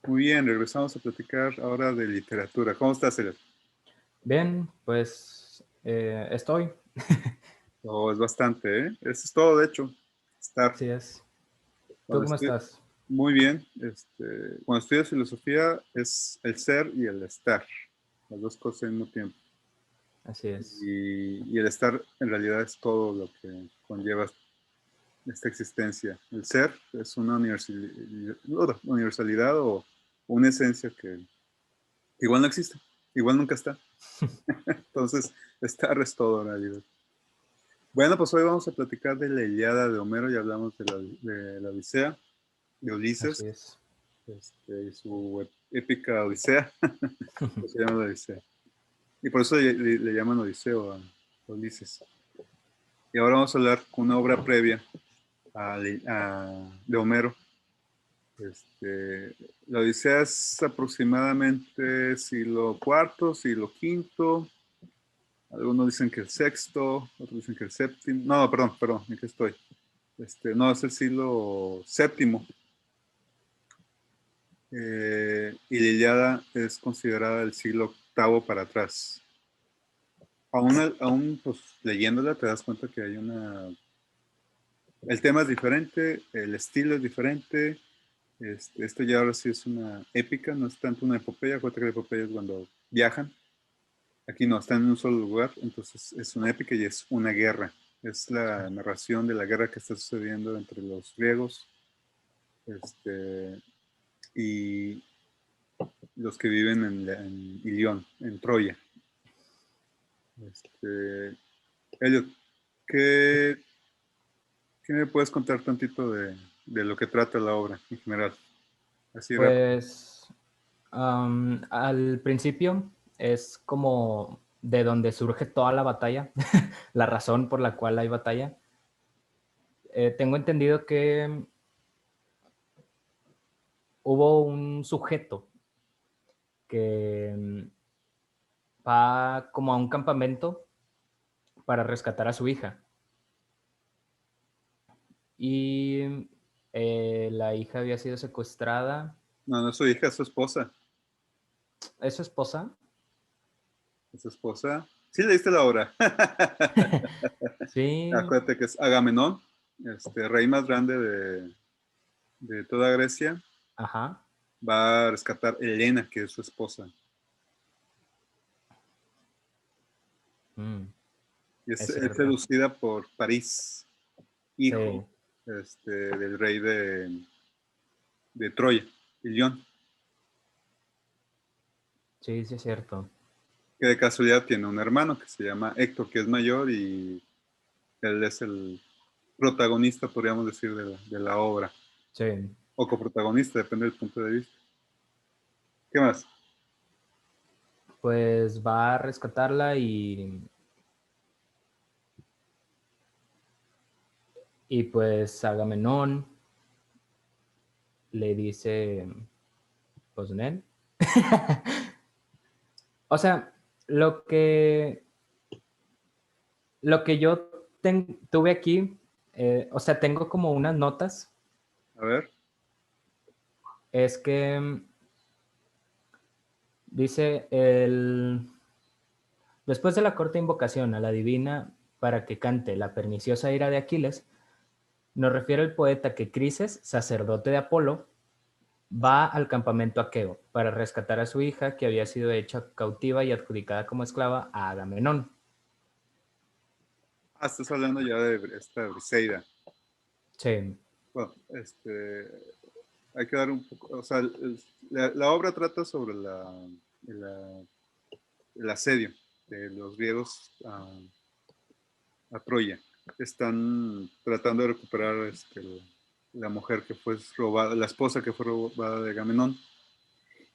Muy bien, regresamos a platicar ahora de literatura. ¿Cómo estás, Elias? Bien, pues estoy. Oh, es bastante, ¿eh? Eso es todo, de hecho. Estar. Así es. ¿Tú Cuando cómo estoy estás? muy bien, cuando estudias filosofía es el ser y el estar, las dos cosas al mismo tiempo. Así es. Y el estar en realidad es todo lo que conlleva esta existencia. El ser es una universalidad o una esencia que igual no existe, igual nunca está. Entonces, estar es todo en realidad. Bueno, pues hoy vamos a platicar de la Ilíada de Homero. Ya hablamos de la Odisea, de Ulises, Así es. y su épica Odisea, que se llama la Odisea. Y por eso le llaman Odiseo a Ulises. Y ahora vamos a hablar con una obra previa de Homero. La Odisea es aproximadamente siglo cuarto, siglo quinto. Algunos dicen que el sexto, otros dicen que el séptimo. No, perdón, ¿en qué estoy? No, es el siglo séptimo. Y la Ilíada es considerada el siglo octavo para atrás. Aún pues, leyéndola te das cuenta que hay una... El tema es diferente, el estilo es diferente. Esto ya ahora sí es una épica, no es tanto una epopeya. Acuérdate que la epopeya es cuando viajan. Aquí no, están en un solo lugar, entonces es una épica y es una guerra. Es la narración de la guerra que está sucediendo entre los griegos y los que viven en Ilión, en Troya. Elliot, ¿qué, ¿qué me puedes contar tantito de lo que trata la obra en general? Así rápido. Pues al principio es como de donde surge toda la batalla, la razón por la cual hay batalla. Tengo entendido que hubo un sujeto que va como a un campamento para rescatar a su hija. Y la hija había sido secuestrada. No, no es su hija, es su esposa. ¿Es su esposa? Es su esposa. Sí, leíste la obra. Sí. Acuérdate que es Agamenón, rey más grande de toda Grecia. Ajá. Va a rescatar a Helena, que es su esposa. Mm, Es es cierto. seducida por París, hijo Sí, del rey de Troya, Ilión, sí, sí es cierto. que de casualidad tiene un hermano que se llama Héctor, que es mayor y él es el protagonista, podríamos decir, de la obra, Sí. o coprotagonista, depende del punto de vista. ¿Qué más? Pues va a rescatarla y pues Agamenón le dice, pues Nen. O sea, lo que yo tuve aquí, o sea, tengo como unas notas, A ver, es que dice después de la corta invocación a la divina para que cante la perniciosa ira de Aquiles, nos refiere el poeta que Crises, sacerdote de Apolo, va al campamento aqueo para rescatar a su hija que había sido hecha cautiva y adjudicada como esclava a Agamenón. estás hablando ya de esta Briseida. Sí, Bueno, hay que dar un poco, o sea, la obra trata sobre la- el asedio de los griegos a Troya. Están tratando de recuperar la mujer que fue robada, la esposa que fue robada de Agamenón.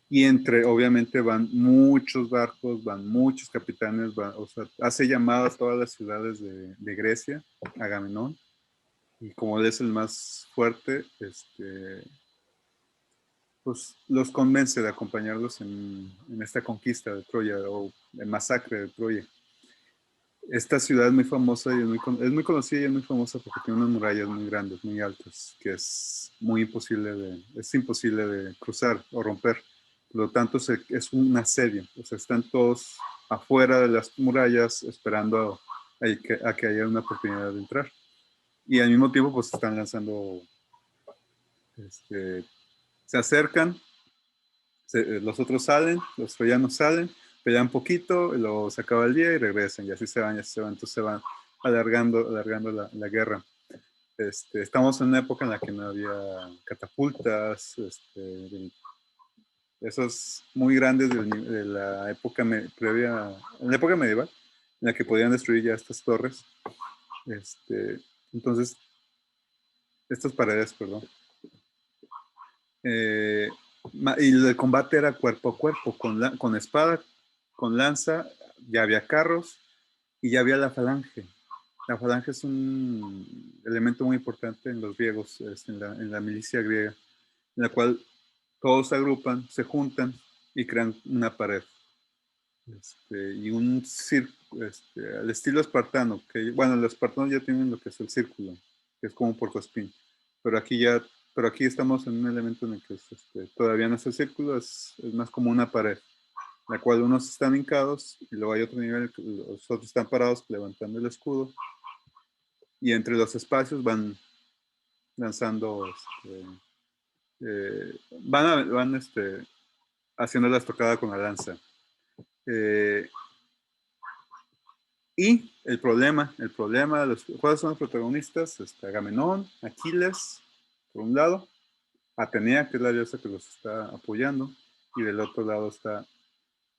Y obviamente, van muchos barcos, van muchos capitanes, o sea, hace llamadas a todas las ciudades de Grecia, Agamenón, y como él es el más fuerte, pues los convence de acompañarlos en esta conquista de Troya o el masacre de Troya. esta ciudad es muy famosa y es muy conocida y es muy famosa porque tiene unas murallas muy grandes, muy altas, que es imposible de cruzar o romper. Por lo tanto, es un asedio. O sea, están todos afuera de las murallas esperando a que haya una oportunidad de entrar. Y al mismo tiempo, pues están lanzando, este, se acercan, los otros salen, los troyanos salen, pelean poquito, luego se acaba el día y regresan, y así se van, y así se van, entonces se van alargando la guerra. Estamos en una época en la que no había catapultas, esos muy grandes de la época previa, en la época medieval, en la que podían destruir ya estas torres. Entonces, estas paredes, perdón. Eh, y el combate era cuerpo a cuerpo, con espada, con lanza, ya había carros y ya había la falange. La falange es un elemento muy importante en los griegos, en la milicia griega, en la cual todos se agrupan, se juntan y crean una pared. Y un círculo, al estilo espartano, que bueno, los espartanos ya tienen lo que es el círculo, que es como un puercoespín, pero pero aquí estamos en un elemento en el que todavía no es el círculo, es más como una pared, la cual unos están hincados y luego hay otro nivel, los otros están parados levantando el escudo y entre los espacios van lanzando, haciendo la estocada con la lanza. Eh, Y ¿cuáles son los protagonistas? Agamenón, Aquiles, por un lado, Atenea, que es la diosa que los está apoyando, y del otro lado está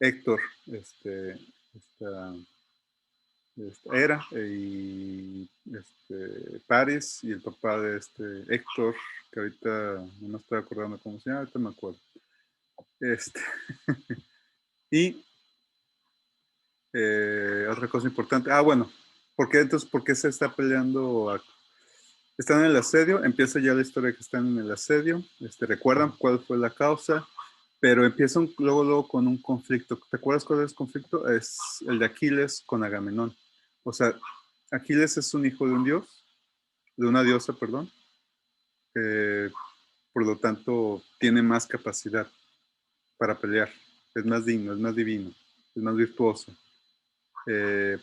Héctor, esta Hera, y Paris, y el papá de Héctor, que ahorita no me estoy acordando cómo se llama, ahorita me acuerdo. Este, y otra cosa importante, bueno, ¿por qué se está peleando? Están en el asedio, empieza ya la historia que están en el asedio, recuerdan cuál fue la causa, pero empieza luego con un conflicto. ¿Te acuerdas cuál es el conflicto? Es el de Aquiles con Agamenón. O sea, Aquiles es un hijo de un dios, de una diosa, perdón, eh, por lo tanto tiene más capacidad para pelear, es más digno, es más divino, es más virtuoso.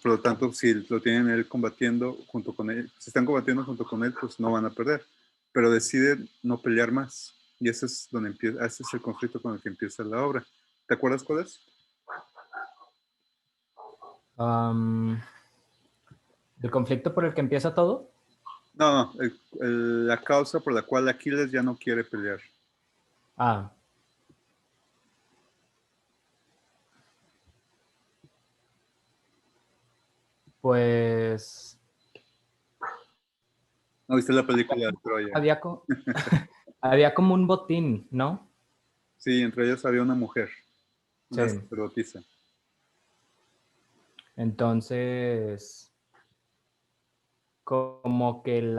Por lo tanto, si lo tienen él combatiendo junto con él, si están combatiendo junto con él, pues no van a perder. Pero deciden no pelear más. Y ese es donde empieza, ese es el conflicto con el que empieza la obra. ¿Te acuerdas cuál es? ¿El conflicto por el que empieza todo? No, la causa por la cual Aquiles ya no quiere pelear. Ah, pues ¿No viste la película de Troya? había, había como un botín, ¿no? Sí, entre ellos había una mujer, Sí. una sacerdotisa. Entonces, como que Este,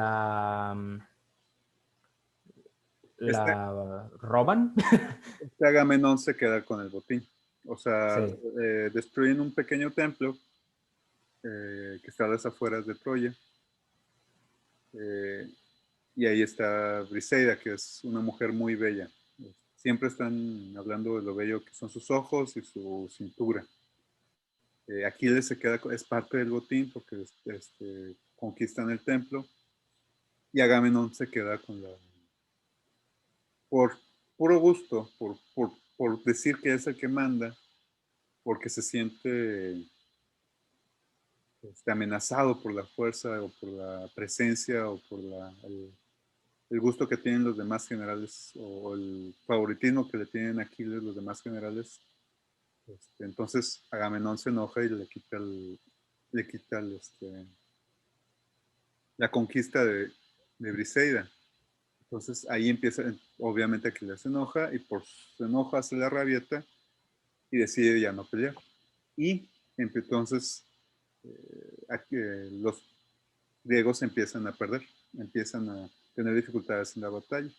la roban. este Agamenón se queda con el botín. O sea, Sí. destruyen un pequeño templo que está a las afueras de Troya. Eh, y ahí está Briseida, que es una mujer muy bella. Siempre están hablando de lo bello que son sus ojos y su cintura. Aquiles es parte del botín porque conquistan el templo y Agamenón se queda por puro gusto, por decir que es el que manda, porque se siente amenazado por la fuerza o por la presencia o por el gusto que tienen los demás generales o el favoritismo que le tienen a Aquiles los demás generales. Entonces Agamenón se enoja y le quita la conquista de Briseida. Entonces ahí empieza, obviamente Aquiles se enoja y por su enojo hace la rabieta y decide ya no pelear. Y entonces los griegos empiezan a perder, empiezan a tener dificultades en la batalla.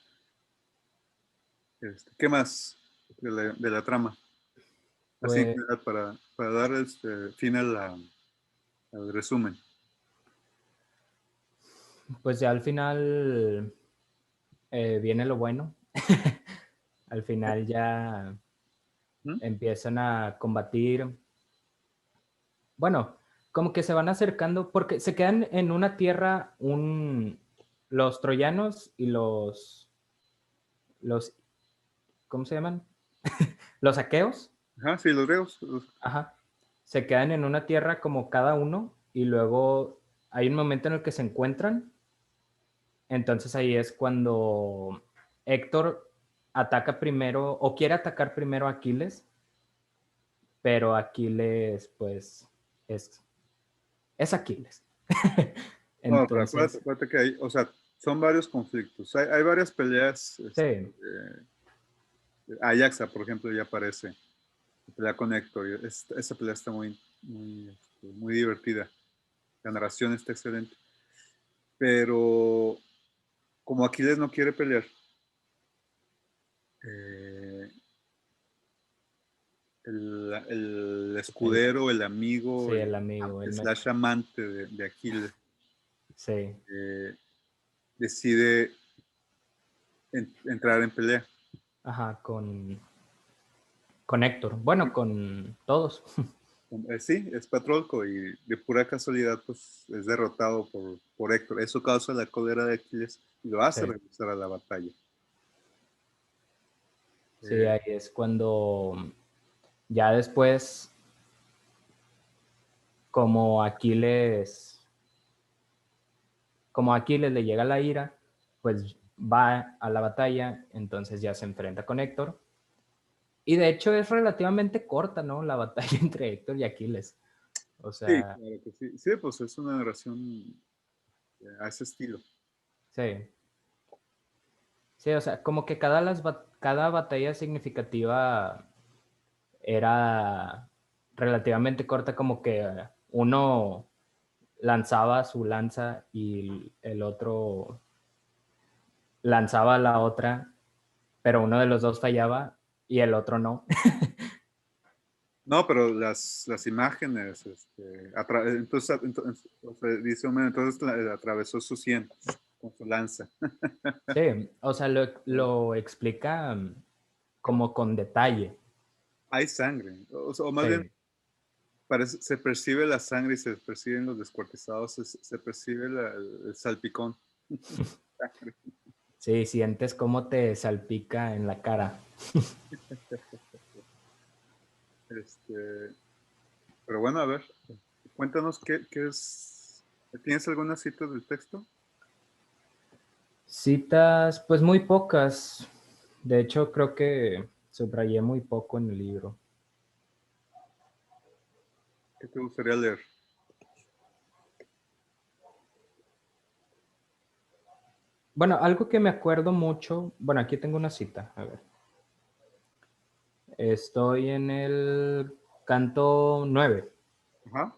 ¿Qué más de la trama? Así Pues para dar fin a El resumen. Pues ya al final viene lo bueno. Al final ya ¿Mm? empiezan a combatir. Bueno, como que se van acercando, porque se quedan en una tierra los troyanos y los, ¿cómo se llaman? Los aqueos. Ajá, sí, los griegos. Ajá. Se quedan en una tierra como cada uno y luego hay un momento en el que se encuentran. Entonces ahí es cuando Héctor ataca primero o quiere atacar primero a Aquiles, pero Aquiles pues es Aquiles. No, pero acuérdate, Entonces, acuérdate que hay, o sea, son varios conflictos. Hay varias peleas. sí, Ajaxa, por ejemplo, ya aparece. Pelea con Héctor. Esa pelea está muy divertida. La narración está excelente. Pero como Aquiles no quiere pelear, eh, el el, escudero, el sí, amigo, el amigo, slash amante de Aquiles, sí, eh, decide entrar en pelea. ajá, con Héctor, bueno, con todos. Sí, es Patroclo y de pura casualidad pues es derrotado por Héctor. Eso causa la cólera de Aquiles y lo hace Sí, regresar a la batalla. sí, Eh, ahí es cuando ya después, como Aquiles, como a Aquiles le llega la ira, pues va a la batalla, entonces ya se enfrenta con Héctor. Y de hecho es relativamente corta, ¿no? La batalla entre Héctor y Aquiles. O sí, sea, claro que sí. Sí, pues es una narración a ese estilo. sí. Sí, o sea, como que cada batalla significativa era relativamente corta, como que uno lanzaba su lanza y el otro lanzaba la otra, pero uno de los dos fallaba y el otro no. No, pero las imágenes, entonces, o sea, dice Homero, entonces atravesó su sien con su lanza. Sí, o sea, lo explica como con detalle. Hay sangre, o más bien Sí, se percibe la sangre y se perciben los descuartizados, se percibe el salpicón. sí, sientes cómo te salpica en la cara. Este, pero bueno, a ver, cuéntanos qué es. ¿Tienes alguna cita del texto? Citas, pues muy pocas. De hecho, creo que subrayé muy poco en el libro. ¿Qué te gustaría leer? Bueno, algo que me acuerdo mucho, bueno, aquí tengo una cita, a ver. Estoy en el canto 9. Ajá.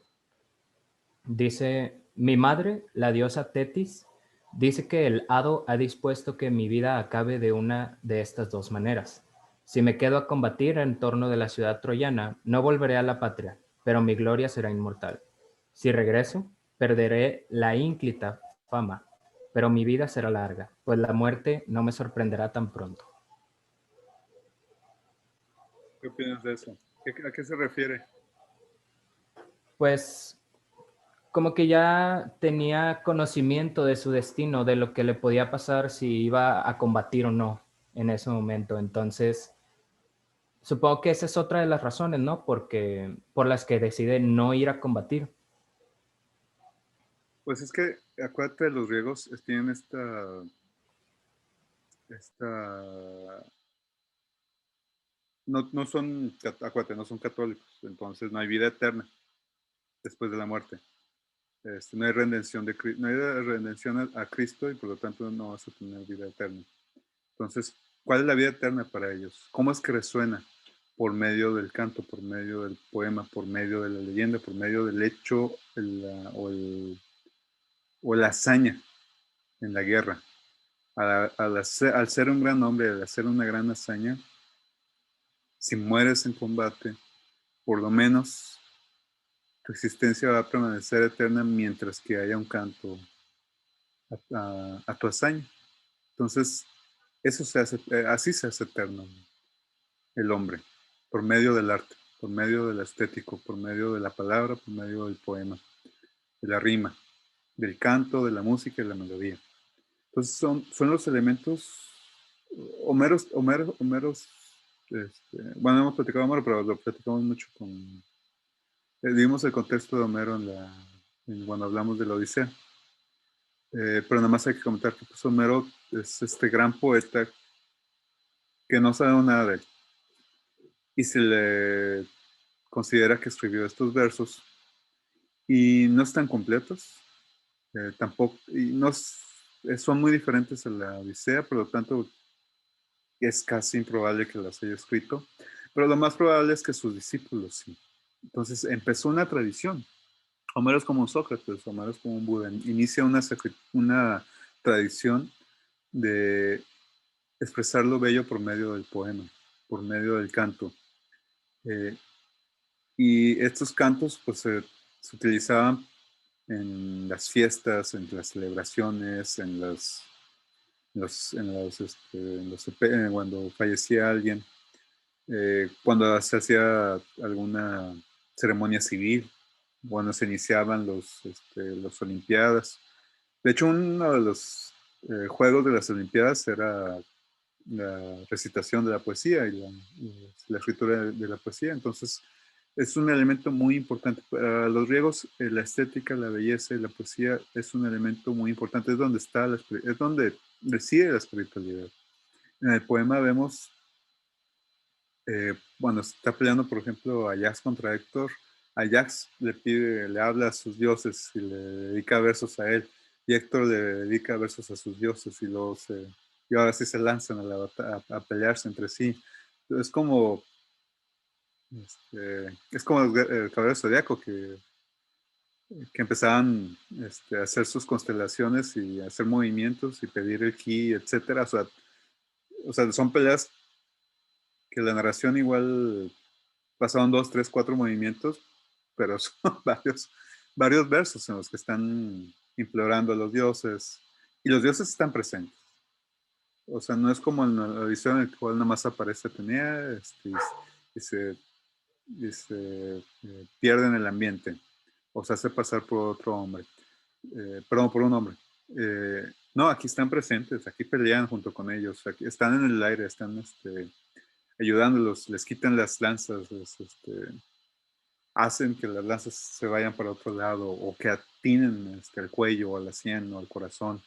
Dice, mi madre, la diosa Tetis, dice que el hado ha dispuesto que mi vida acabe de una de estas dos maneras. Si me quedo a combatir en torno de la ciudad troyana, no volveré a la patria, pero mi gloria será inmortal. Si regreso, perderé la ínclita fama, pero mi vida será larga, pues la muerte no me sorprenderá tan pronto. ¿Qué opinas de eso? ¿A qué se refiere? Pues como que ya tenía conocimiento de su destino, de lo que le podía pasar si iba a combatir o no en ese momento. Entonces, supongo que esa es otra de las razones, ¿no? Porque por las que decide no ir a combatir. Pues es que acuérdate, los griegos tienen esta no son, acuérdate, no son católicos, entonces no hay vida eterna después de la muerte. No hay redención no hay redención a Cristo y por lo tanto no vas a tener vida eterna. Entonces, ¿cuál es la vida eterna para ellos? ¿Cómo es que resuena? Por medio del canto, por medio del poema, por medio de la leyenda, por medio del hecho o la hazaña en la guerra. Al ser un gran hombre, al hacer una gran hazaña, si mueres en combate, por lo menos tu existencia va a permanecer eterna mientras que haya un canto a tu hazaña. Entonces, eso se hace, así se hace eterno el hombre, por medio del arte, por medio del estético, por medio de la palabra, por medio del poema, de la rima, del canto, de la música y la melodía. Entonces son los elementos, Homeros, bueno, hemos platicado de Homero, pero lo platicamos mucho dimos el contexto de Homero cuando hablamos de la Odisea. Pero nada más hay que comentar que pues, Homero es este gran poeta que no sabemos nada de él. Y se le considera que escribió estos versos y no están completos, tampoco, y no son muy diferentes a la Odisea, por lo tanto es casi improbable que las haya escrito, pero lo más probable es que sus discípulos sí. Entonces empezó una tradición. Homero es como un Sócrates, Homero es como un Buda. Inicia una tradición de expresar lo bello por medio del poema, por medio del canto. Y estos cantos pues se utilizaban en las fiestas, en las celebraciones, cuando fallecía alguien, cuando se hacía alguna ceremonia civil, cuando se iniciaban los Olimpiadas. De hecho, uno de los juegos de las Olimpiadas era la recitación de la poesía y la escritura de la poesía. Entonces, es un elemento muy importante. Para los griegos, la estética, la belleza y la poesía es un elemento muy importante. Es donde es donde reside la espiritualidad. En el poema vemos, cuando está peleando, por ejemplo, Ajax contra Héctor, Ajax le habla a sus dioses y le dedica versos a él, y Héctor le dedica versos a sus dioses, y ahora sí se lanzan a pelearse entre sí. Es como, es como el Caballero Zodiaco que empezaban a hacer sus constelaciones y a hacer movimientos y pedir el ki, etcétera. O sea, son peleas que la narración igual pasaron 2, 3, 4 movimientos, pero son varios versos en los que están implorando a los dioses, y los dioses están presentes. O sea, no es como en la edición en la cual nada más aparece Atenea y se pierde en el ambiente, o se hace pasar por otro hombre, perdón, por un hombre. No, aquí están presentes, aquí pelean junto con ellos, aquí están en el aire, están ayudándolos, les quitan las lanzas, hacen que las lanzas se vayan para otro lado o que atinen el cuello o la sien o el corazón.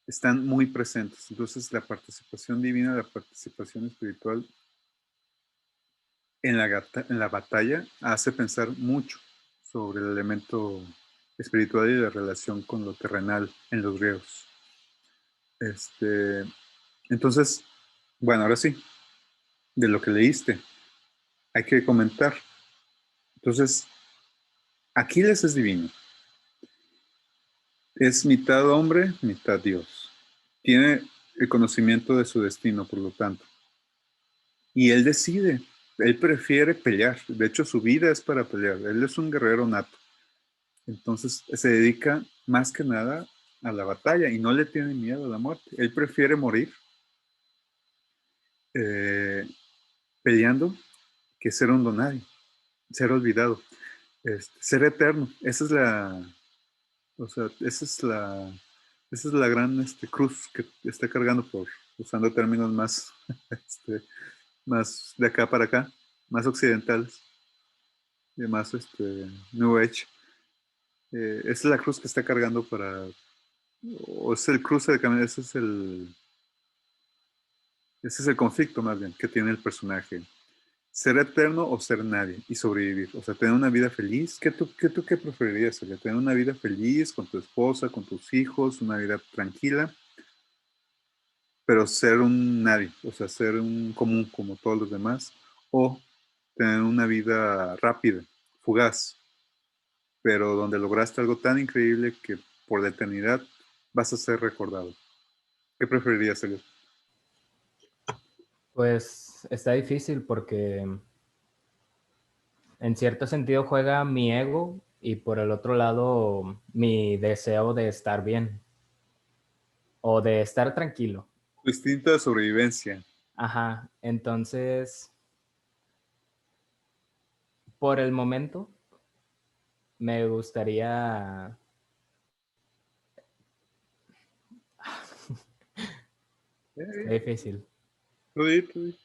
Están muy presentes. Entonces la participación divina, la participación espiritual en la batalla hace pensar mucho sobre el elemento espiritual y la relación con lo terrenal en los griegos. Entonces, bueno, ahora sí, de lo que leíste, hay que comentar. Entonces, Aquiles es divino. Es mitad hombre, mitad Dios. Tiene el conocimiento de su destino, por lo tanto. Y él decide, él prefiere pelear. De hecho, su vida es para pelear. Él es un guerrero nato. Entonces, se dedica más que nada a la batalla y no le tiene miedo a la muerte. Él prefiere morir eh, peleando que ser un don nadie, ser olvidado, ser eterno. O sea, esa es la gran cruz que está cargando, usando términos más, más de acá para acá, más occidentales, y más New Age. Esa es la cruz que está cargando o es el cruce de camino, ese es el conflicto más bien que tiene el personaje. Ser eterno o ser nadie y sobrevivir. O sea, tener una vida feliz. ¿Qué preferirías? ¿Tener una vida feliz con tu esposa, con tus hijos, una vida tranquila? Pero ser un nadie, o sea, ser un común como todos los demás, o tener una vida rápida, fugaz, pero donde lograste algo tan increíble que por la eternidad vas a ser recordado. ¿Qué preferirías hacer? Pues está difícil porque en cierto sentido juega mi ego y por el otro lado mi deseo de estar bien o de estar tranquilo. Tu instinto de sobrevivencia. Ajá, entonces, por el momento, me gustaría... Está Eh, difícil. tú di.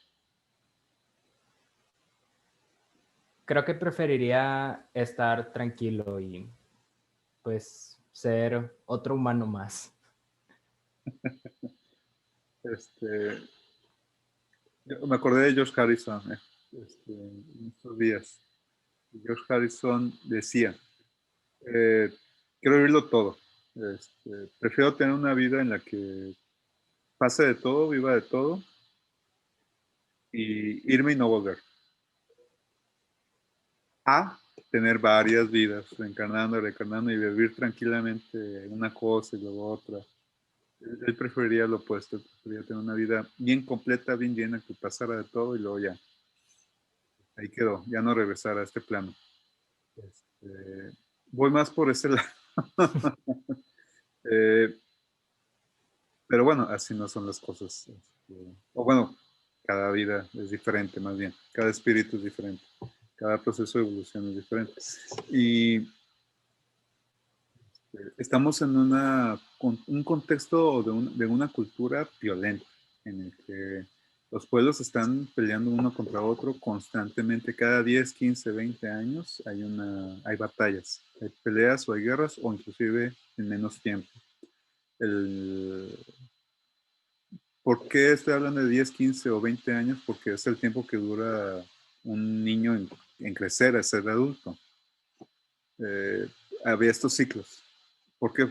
Creo que preferiría estar tranquilo y pues ser otro humano más. Este, yo me acordé de George Harrison en estos días. George Harrison decía, eh, quiero vivirlo todo. Prefiero tener una vida en la que pase de todo, viva de todo y irme y no volver. A tener varias vidas, reencarnando, reencarnando y vivir tranquilamente una cosa y luego otra. Él preferiría lo opuesto, él preferiría tener una vida bien completa, bien llena, que pasara de todo y luego ya, ahí quedó, ya no regresar a este plano. Voy más por ese lado. Eh, pero bueno, así no son las cosas. O bueno, cada vida es diferente, más bien. Cada espíritu es diferente. Cada proceso de evolución es diferente. Y estamos en un contexto de una cultura violenta, en el que los pueblos están peleando uno contra otro constantemente. Cada 10, 15, 20 años hay batallas, hay peleas o hay guerras, o inclusive en menos tiempo. El, ¿Por qué estoy hablando de 10, 15 o 20 años? Porque es el tiempo que dura un niño en crecer, a ser adulto. Eh, Había estos ciclos. Porque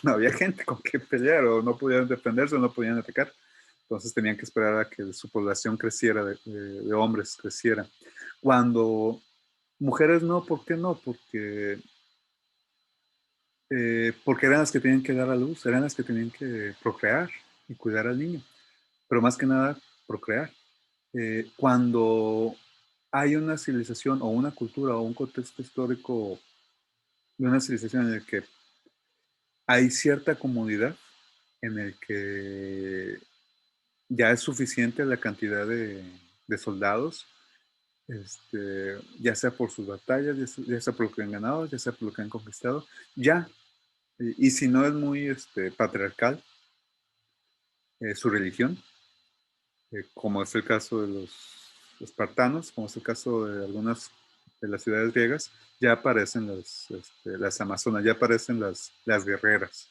no había gente con quien pelear, o no podían defenderse, o no podían atacar. Entonces tenían que esperar a que su población creciera, de hombres creciera. Cuando mujeres no, ¿por qué no? Porque eran las que tenían que dar a luz, eran las que tenían que procrear y cuidar al niño. Pero más que nada, procrear. Cuando hay una civilización o una cultura o un contexto histórico de una civilización en el que hay cierta comodidad, en el que ya es suficiente la cantidad de soldados, ya sea por sus batallas, ya sea por lo que han ganado, ya sea por lo que han conquistado, ya. Y si no es muy patriarcal, su religión, como es el caso de los espartanos, como es el caso de algunas de las ciudades griegas, ya aparecen las amazonas, ya aparecen las guerreras,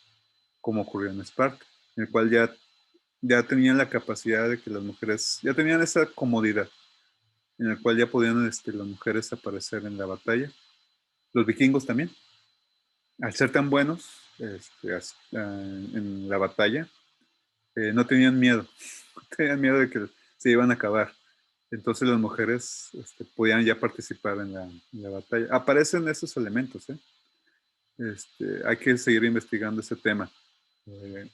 como ocurrió en Esparta, en el cual ya tenían la capacidad de que las mujeres, ya tenían esa comodidad, en el cual ya podían las mujeres aparecer en la batalla. Los vikingos también, al ser tan buenos en la batalla, no tenían miedo, tenían miedo de que se iban a acabar. Entonces las mujeres podían ya participar en la batalla. Aparecen esos elementos, ¿eh? Hay que seguir investigando ese tema, eh,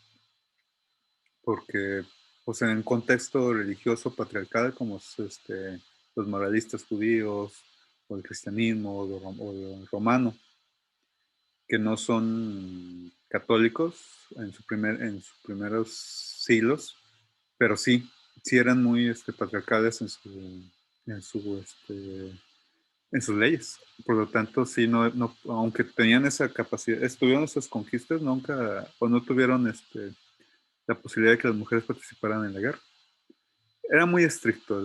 porque pues, en un contexto religioso patriarcal como es, los moralistas judíos o el cristianismo o el romano, que no son católicos en sus primeros siglos, pero sí eran muy patriarcales en su, en sus leyes. Por lo tanto, sí, no, aunque tenían esa capacidad, tuvieron esas conquistas, nunca, o no tuvieron la posibilidad de que las mujeres participaran en la guerra. Era muy estricto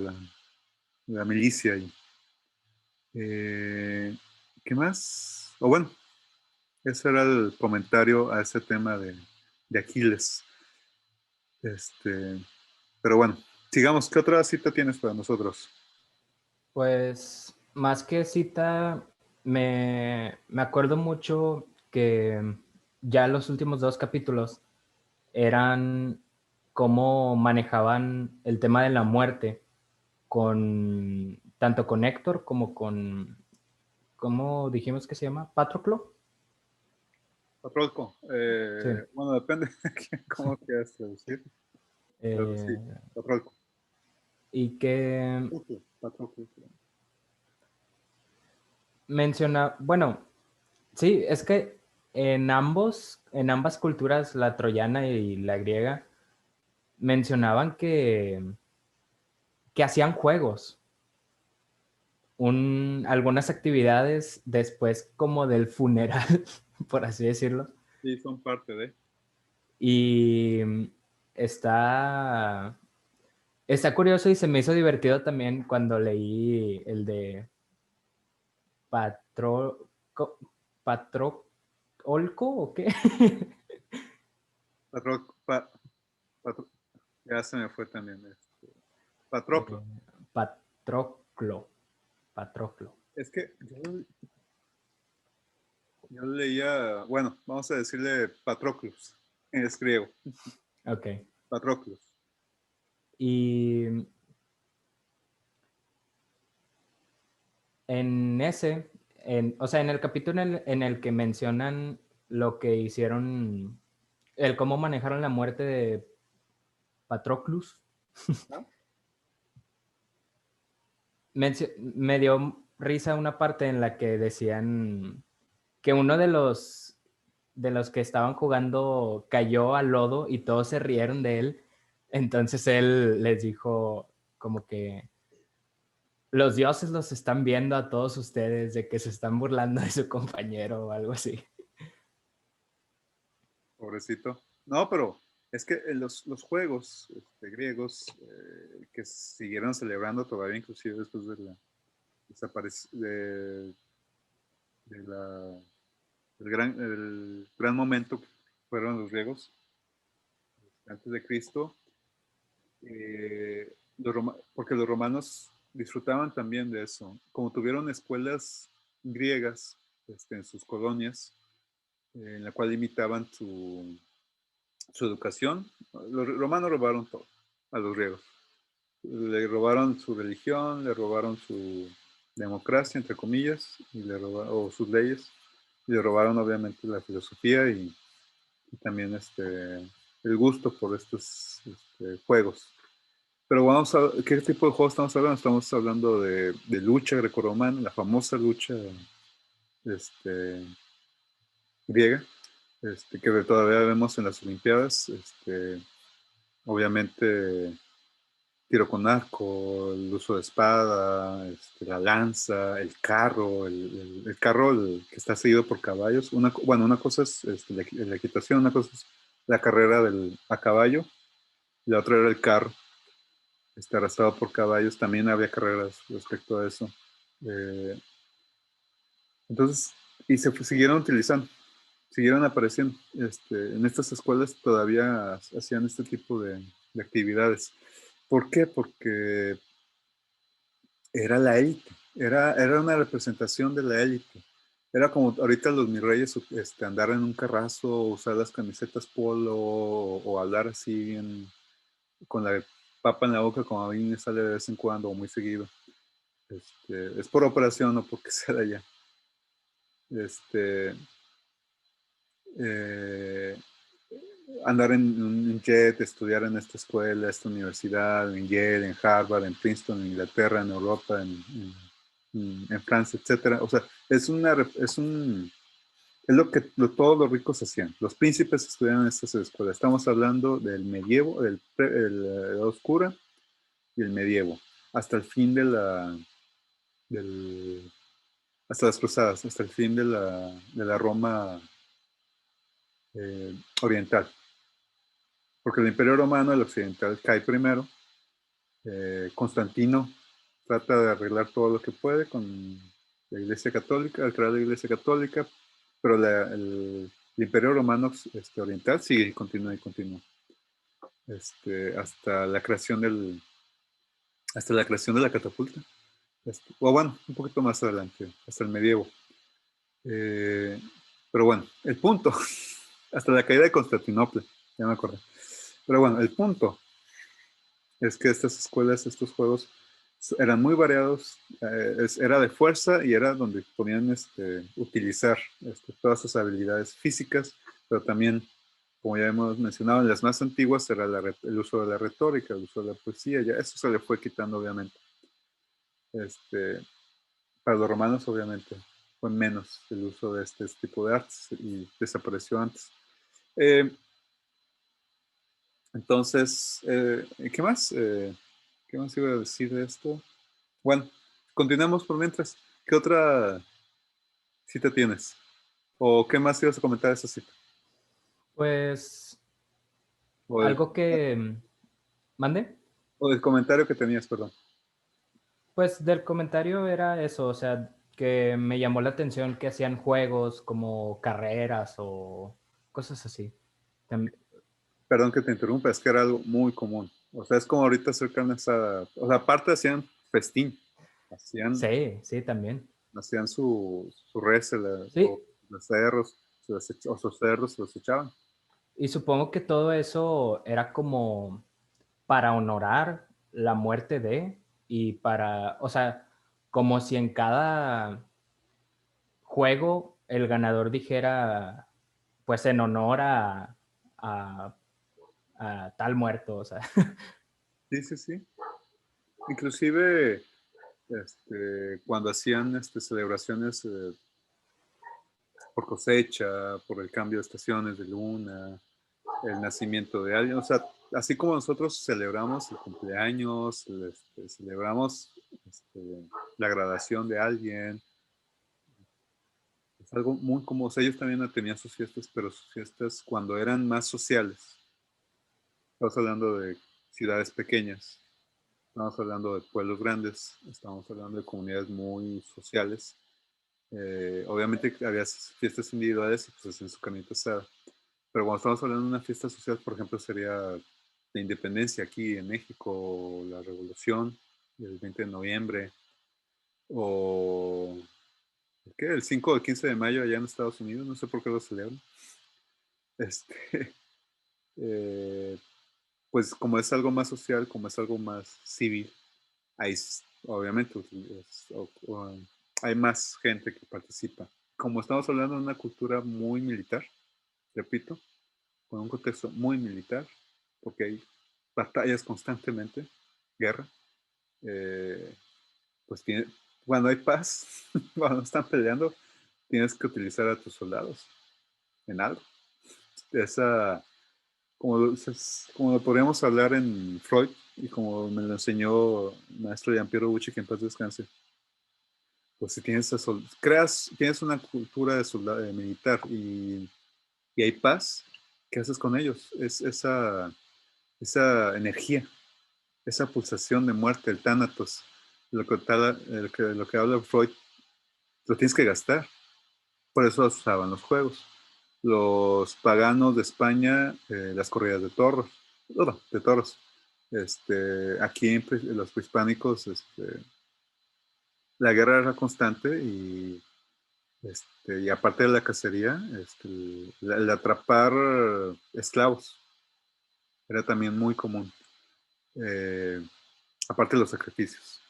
la milicia y eh, ¿qué más? O bueno, ese era el comentario a ese tema de Aquiles. Este, pero bueno, sigamos. ¿Qué otra cita tienes para nosotros? Pues más que cita, me acuerdo mucho que ya los últimos dos capítulos eran cómo manejaban el tema de la muerte con tanto con Héctor como con, ¿cómo dijimos que se llama? Patroclo. Patrolco. Sí. Bueno, depende de cómo quieras traducir. Pero sí, Eh, Patrolco. y que Patrolco. menciona, bueno, sí, es que en ambas culturas, la troyana y la griega, mencionaban que hacían juegos, algunas actividades después como del funeral, por así decirlo. Sí, son parte de. Y está, está curioso y se me hizo divertido también cuando leí el de Patro, Patroolco o qué. Patro- pa- patro- ya se me fue también. Eh, Patroclo. Patroclo, Patroclo. Es que yo leía, bueno, vamos a decirle Patroclus, es griego. Ok. Patroclus. Y en ese, o sea, en el capítulo en el que mencionan lo que hicieron, el cómo manejaron la muerte de Patroclus, ¿No? me dio risa una parte en la que decían que uno de los que estaban jugando cayó al lodo y todos se rieron de él. Entonces él les dijo como que los dioses los están viendo a todos ustedes de que se están burlando de su compañero o algo así. Pobrecito. No, pero es que los juegos griegos que siguieron celebrando todavía, inclusive después de la desaparición de la, el gran momento que fueron los griegos antes de Cristo, porque los romanos disfrutaban también de eso. Como tuvieron escuelas griegas en sus colonias, en la cual imitaban su educación, los romanos robaron todo a los griegos. Le robaron su religión, le robaron su democracia, entre comillas, o sus leyes, y le robaron obviamente la filosofía y también el gusto por estos juegos. Pero vamos a, ¿qué tipo de juegos estamos hablando? Estamos hablando de lucha grecorromana, la famosa lucha este, griega, que todavía vemos en las Olimpiadas. Obviamente, tiro con arco, el uso de espada, la lanza, el carro, el carro que está seguido por caballos. Bueno, una cosa es la equitación, una cosa es la carrera a caballo, y la otra era el carro arrastrado por caballos. También había carreras respecto a eso. Eh, entonces, y siguieron utilizando, siguieron apareciendo. En estas escuelas todavía hacían este tipo de actividades. ¿Por qué? Porque era la élite, era una representación de la élite. Era como ahorita los mis reyes andar en un carrazo, usar las camisetas polo o hablar así con la papa en la boca, como a mí me sale de vez en cuando o muy seguido. Es por operación, no porque sea de allá. Este, eh, Andar en un jet, estudiar en esta escuela, esta universidad, en Yale, en Harvard, en Princeton, en Inglaterra, en Europa, en Francia, etcétera. O sea, es lo que todos los ricos hacían. Los príncipes estudiaban en estas escuelas. Estamos hablando del medievo, la Edad Oscura y el medievo, hasta el fin del, hasta las cruzadas, hasta el fin de la Roma oriental. Porque el Imperio Romano, el occidental, cae primero. Constantino trata de arreglar todo lo que puede con la Iglesia Católica, al crear la Iglesia Católica, pero el Imperio Romano oriental sigue y continúa y continúa. Hasta la creación de la catapulta. O bueno, un poquito más adelante, hasta el medievo. Eh, pero bueno, el punto, hasta la caída de Constantinopla, ya me acordé. Pero bueno, el punto es que estas escuelas, estos juegos eran muy variados, era de fuerza y era donde podían utilizar todas sus habilidades físicas, pero también, como ya hemos mencionado, en las más antiguas era el uso de la retórica, el uso de la poesía, ya eso se le fue quitando obviamente. Para los romanos obviamente. fue menos el uso de este tipo de artes y desapareció antes. Eh, entonces, ¿qué más? ¿Qué más iba a decir de esto? Bueno, continuamos por mientras. ¿Qué otra cita tienes? ¿O qué más ibas a comentar de esa cita? Pues O del, algo que mande. o del comentario que tenías, perdón. Pues del comentario era eso, o sea, que me llamó la atención que hacían juegos como carreras o cosas así. Perdón que te interrumpa, es que era algo muy común. O sea, es como ahorita hacer carne asada. O sea, aparte hacían festín, hacían, Sí, sí, también. hacían su res, o Sí, los cerros, o sus cerros se los echaban. y supongo que todo eso era como para honorar la muerte de y para, o sea, como si en cada juego el ganador dijera, pues en honor a, a tal muerto, o sea. Sí, sí, sí. Inclusive, cuando hacían celebraciones por cosecha, por el cambio de estaciones de luna, el nacimiento de alguien, o sea, así como nosotros celebramos el cumpleaños, celebramos la graduación de alguien, es algo muy común. O sea, ellos también tenían sus fiestas, pero sus fiestas cuando eran más sociales. Estamos hablando de ciudades pequeñas, estamos hablando de pueblos grandes, estamos hablando de comunidades muy sociales. Obviamente había fiestas individuales y pues hacían su carnita asada. Pero cuando estamos hablando de una fiesta social, por ejemplo, sería la independencia aquí en México, la revolución, el 20 de noviembre, o ¿qué? El 5 o el 15 de mayo allá en Estados Unidos, no sé por qué lo celebran. Este, eh, pues como es algo más social, como es algo más civil, ahí obviamente hay más gente que participa. Como estamos hablando de una cultura muy militar, repito, con un contexto muy militar, porque hay batallas constantemente, guerra, eh, pues cuando hay paz, cuando están peleando, tienes que utilizar a tus soldados en algo. Esa, como lo podríamos hablar en Freud, y como me lo enseñó el maestro Giampiero Bucci, que en paz descanse, pues si tienes una cultura de soldado militar y hay paz, ¿qué haces con ellos? Es esa energía, esa pulsación de muerte, el tánatos, lo que habla Freud, lo tienes que gastar. Por eso usaban los juegos. Los paganos de España, las corridas de toros, de toros. Aquí los prehispánicos, la guerra era constante y aparte de la cacería, el atrapar esclavos era también muy común. Eh, aparte de los sacrificios.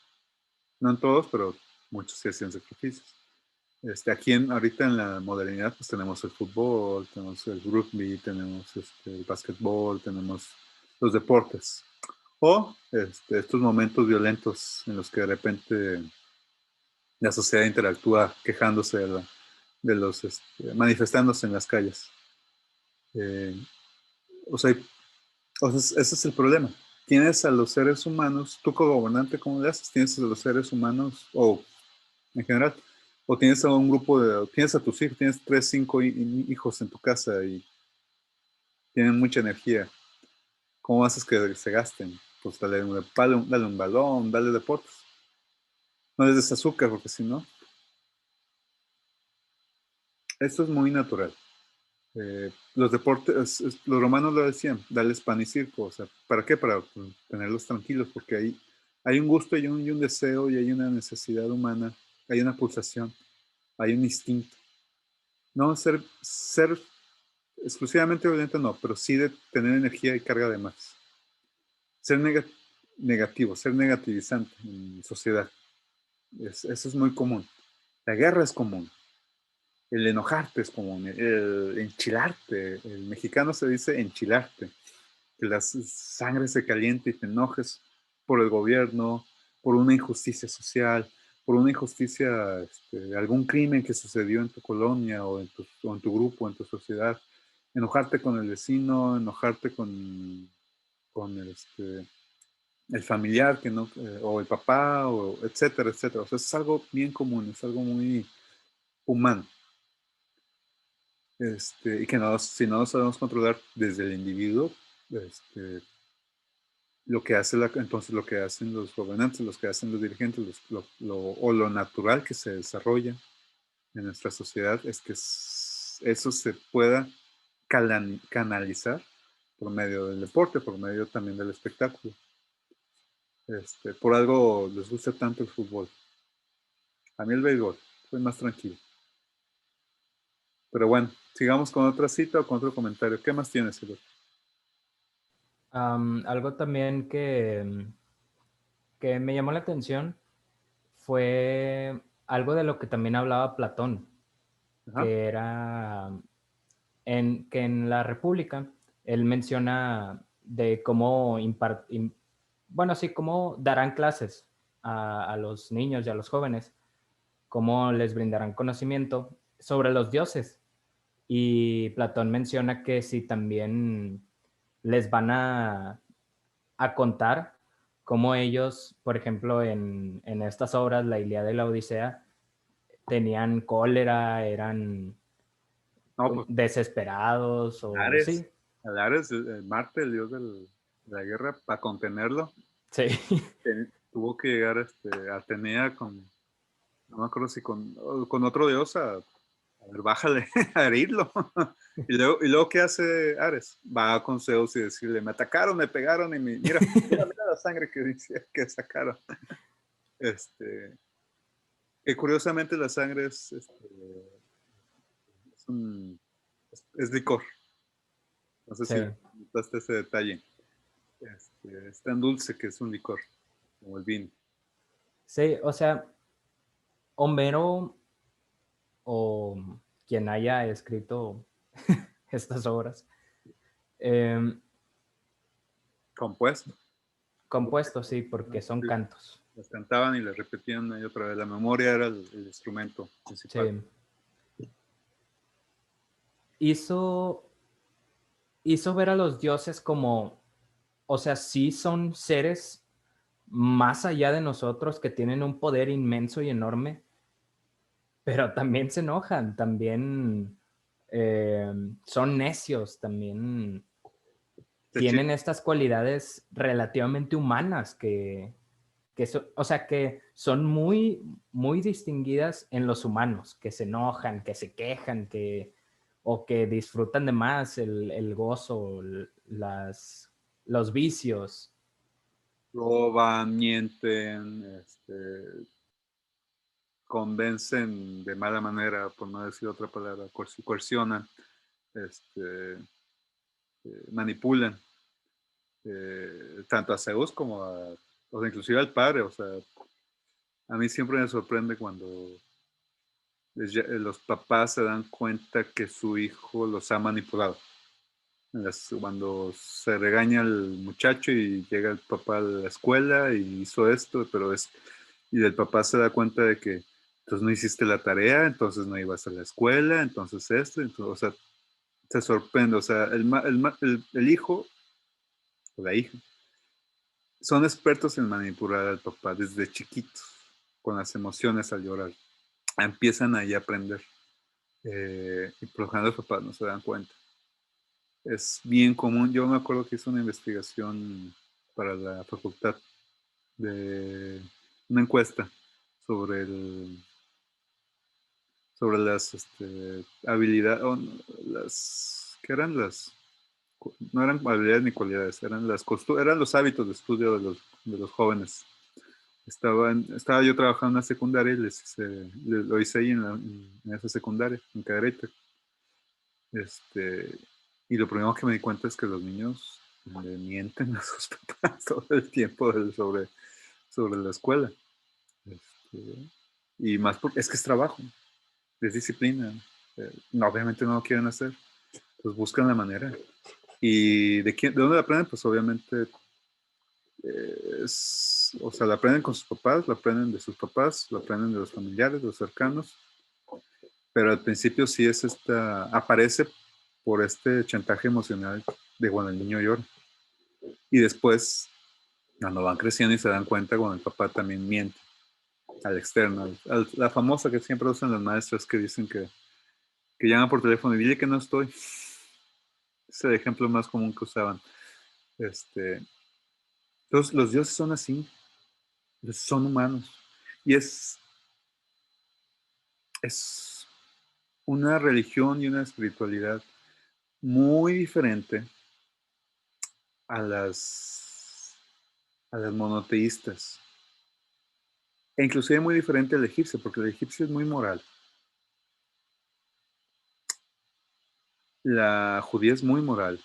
No en todos, pero muchos sí hacían sacrificios. Ahorita en la modernidad, pues tenemos el fútbol, tenemos el rugby, tenemos el básquetbol, tenemos los deportes. O estos momentos violentos en los que de repente la sociedad interactúa quejándose de los, manifestándose en las calles. Eh, o sea, ese es el problema. Tienes a los seres humanos, tú como gobernante, ¿cómo le haces? Tienes a los seres humanos, o en general, o tienes a un grupo tienes a tus hijos, tienes 3, 5 hijos en tu casa y tienen mucha energía. ¿Cómo haces que se gasten? Pues dale un balón, dale deportes. No les des azúcar, porque si no, esto es muy natural. Los deportes, los romanos lo decían, darles pan y circo. O sea, ¿para qué? Para pues, tenerlos tranquilos, porque hay un gusto y un deseo y hay una necesidad humana, hay una pulsación, hay un instinto. No ser exclusivamente violento, no, pero sí de tener energía y carga de más. Ser negativo, ser negativizante en sociedad. Eso es muy común. La guerra es común. El enojarte es común. El enchilarte. El mexicano se dice enchilarte. Que la sangre se caliente y te enojes por el gobierno, por una injusticia social, por una injusticia, algún crimen que sucedió en tu colonia o en tu grupo, en tu sociedad, enojarte con el vecino, enojarte con el familiar que no, o el papá, o etcétera, etcétera. O sea, es algo bien común, es algo muy humano. Y que si no lo sabemos controlar desde el individuo, entonces lo que hacen los gobernantes, los que hacen los dirigentes, o lo natural que se desarrolla en nuestra sociedad es que eso se pueda canalizar por medio del deporte, por medio también del espectáculo. Por algo les gusta tanto el fútbol. A mí el béisbol, soy más tranquilo. Pero bueno, sigamos con otra cita o con otro comentario. ¿Qué más tienes, Silvio? Algo también que me llamó la atención fue algo de lo que también hablaba Platón, Ajá. que era que en la República él menciona de cómo bueno, sí, cómo darán clases a los niños y a los jóvenes, cómo les brindarán conocimiento sobre los dioses. Y Platón menciona que si también les van a contar cómo ellos, por ejemplo, en estas obras, la Ilíada y la Odisea, tenían cólera, eran No, pues desesperados o Ares, sí, Ares, Marte, el dios de la guerra, para contenerlo, sí, tuvo que llegar a Atenea no me acuerdo si con otro dios a ver, bájale, a herirlo. Y luego, ¿qué hace Ares? Va con Zeus y decirle, me atacaron, me pegaron, mira la sangre que dice que sacaron. Que curiosamente la sangre es licor. No sé sí, si notaste ese detalle. Es tan dulce que es un licor, como el vino. sí, o sea, Homero o quien haya escrito estas obras, eh, Compuesto. compuestos, sí, porque son cantos, Las cantaban y las repetían una y otra vez. La memoria era el instrumento principal. sí, hizo, hizo ver a los dioses como, o sea, sí son seres más allá de nosotros que tienen un poder inmenso y enorme, pero también se enojan, también son necios, también tienen estas cualidades relativamente humanas o sea, que son muy, muy distinguidas en los humanos, que se enojan, que se quejan, o que disfrutan de más el gozo, los vicios. Roban, mienten, convencen de mala manera, por no decir otra palabra, coercionan, manipulan, tanto a Zeus como o sea, inclusive al padre. O sea, a mí siempre me sorprende cuando los papás se dan cuenta que su hijo los ha manipulado. Cuando se regaña al muchacho y llega el papá a la escuela y hizo esto, y el papá se da cuenta de que entonces no hiciste la tarea, entonces no ibas a la escuela, entonces o sea, se sorprende. O sea, el hijo o la hija son expertos en manipular al papá desde chiquitos, con las emociones al llorar. Empiezan ahí a aprender. Y por lo general los papás no se dan cuenta. Es bien común. Yo me acuerdo que hice una investigación para la facultad de una encuesta sobre sobre las habilidades, ¿qué eran no eran habilidades ni cualidades, eran los hábitos de estudio de los jóvenes. Estaba yo trabajando en una secundaria y lo hice ahí en esa secundaria, en Cadereyta. Y lo primero que me di cuenta es que los niños le mienten a sus papás todo el tiempo sobre la escuela. Y más porque es que es trabajo, es disciplina. No, obviamente no lo quieren hacer, pues buscan la manera. ¿Y de dónde lo aprenden? Pues obviamente o sea, la aprenden con sus papás, la aprenden de sus papás, la aprenden de los familiares, de los cercanos, pero al principio sí es aparece por este chantaje emocional de cuando el niño llora. Y después, cuando van creciendo y se dan cuenta, cuando el papá también miente al externo, la famosa que siempre usan las maestras que dicen que llaman por teléfono y dile que no estoy. Es el ejemplo más común que usaban. Entonces, los dioses son así, son humanos. Y es una religión y una espiritualidad muy diferente a las monoteístas. E inclusive muy diferente al egipcio, porque el egipcio es muy moral. La judía es muy moral.